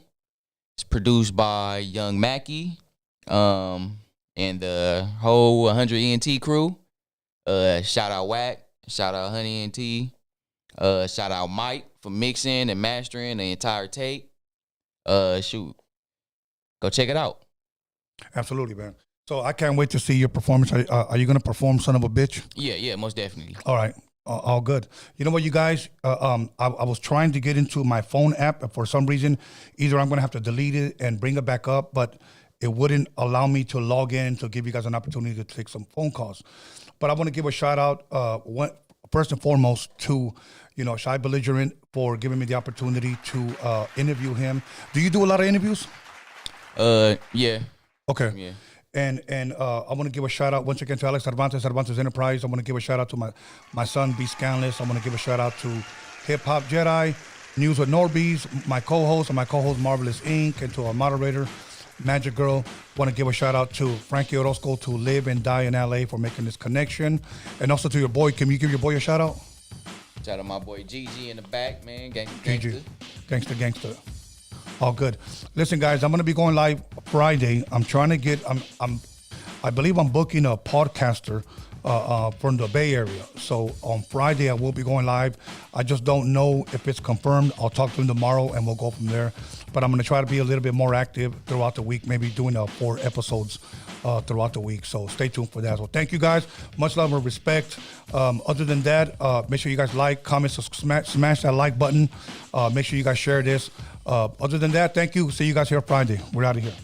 It's produced by Young Mackie and the whole 100 ENT crew. Shout out Wack, shout out Honey ENT, shout out Mike for mixing and mastering the entire tape. Shoot, go check it out. Absolutely, man. So I can't wait to see your performance. Are you gonna perform "Son of a Bitch"? Yeah, most definitely. All right. All good. You know what, you guys? I was trying to get into my phone app, and for some reason, either I'm going to have to delete it and bring it back up, but it wouldn't allow me to log in to give you guys an opportunity to take some phone calls. But I want to give a shout out, first and foremost, to Shybelligerent for giving me the opportunity to interview him. Do you do a lot of interviews? Yeah. Okay. Yeah. And I want to give a shout out once again to Alex Cervantes Enterprise. I want to give a shout out to my son, B. Scanless. I want to give a shout out to Hip Hop Jedi, News with Norbies, my co-host, and my co-host Marvelous Inc., and to our moderator, Magic Girl. Want to give a shout out to Frankie Orozco, to live and die in LA, for making this connection. And also to your boy. Can you give your boy a shout out? Shout out my boy Gigi in the back, man. Gigi. Gangster. All good. Listen, guys, I'm going to be going live Friday. I'm trying to get, I believe I'm booking a podcaster from the Bay Area. So on Friday, I will be going live. I just don't know if it's confirmed. I'll talk to him tomorrow and we'll go from there. But I'm going to try to be a little bit more active throughout the week, maybe doing 4 episodes throughout the week. So stay tuned for that. So thank you, guys. Much love and respect. Other than that, make sure you guys like, comment, smash that like button. Make sure you guys share this. Other than that, thank you. See you guys here Friday. We're out of here.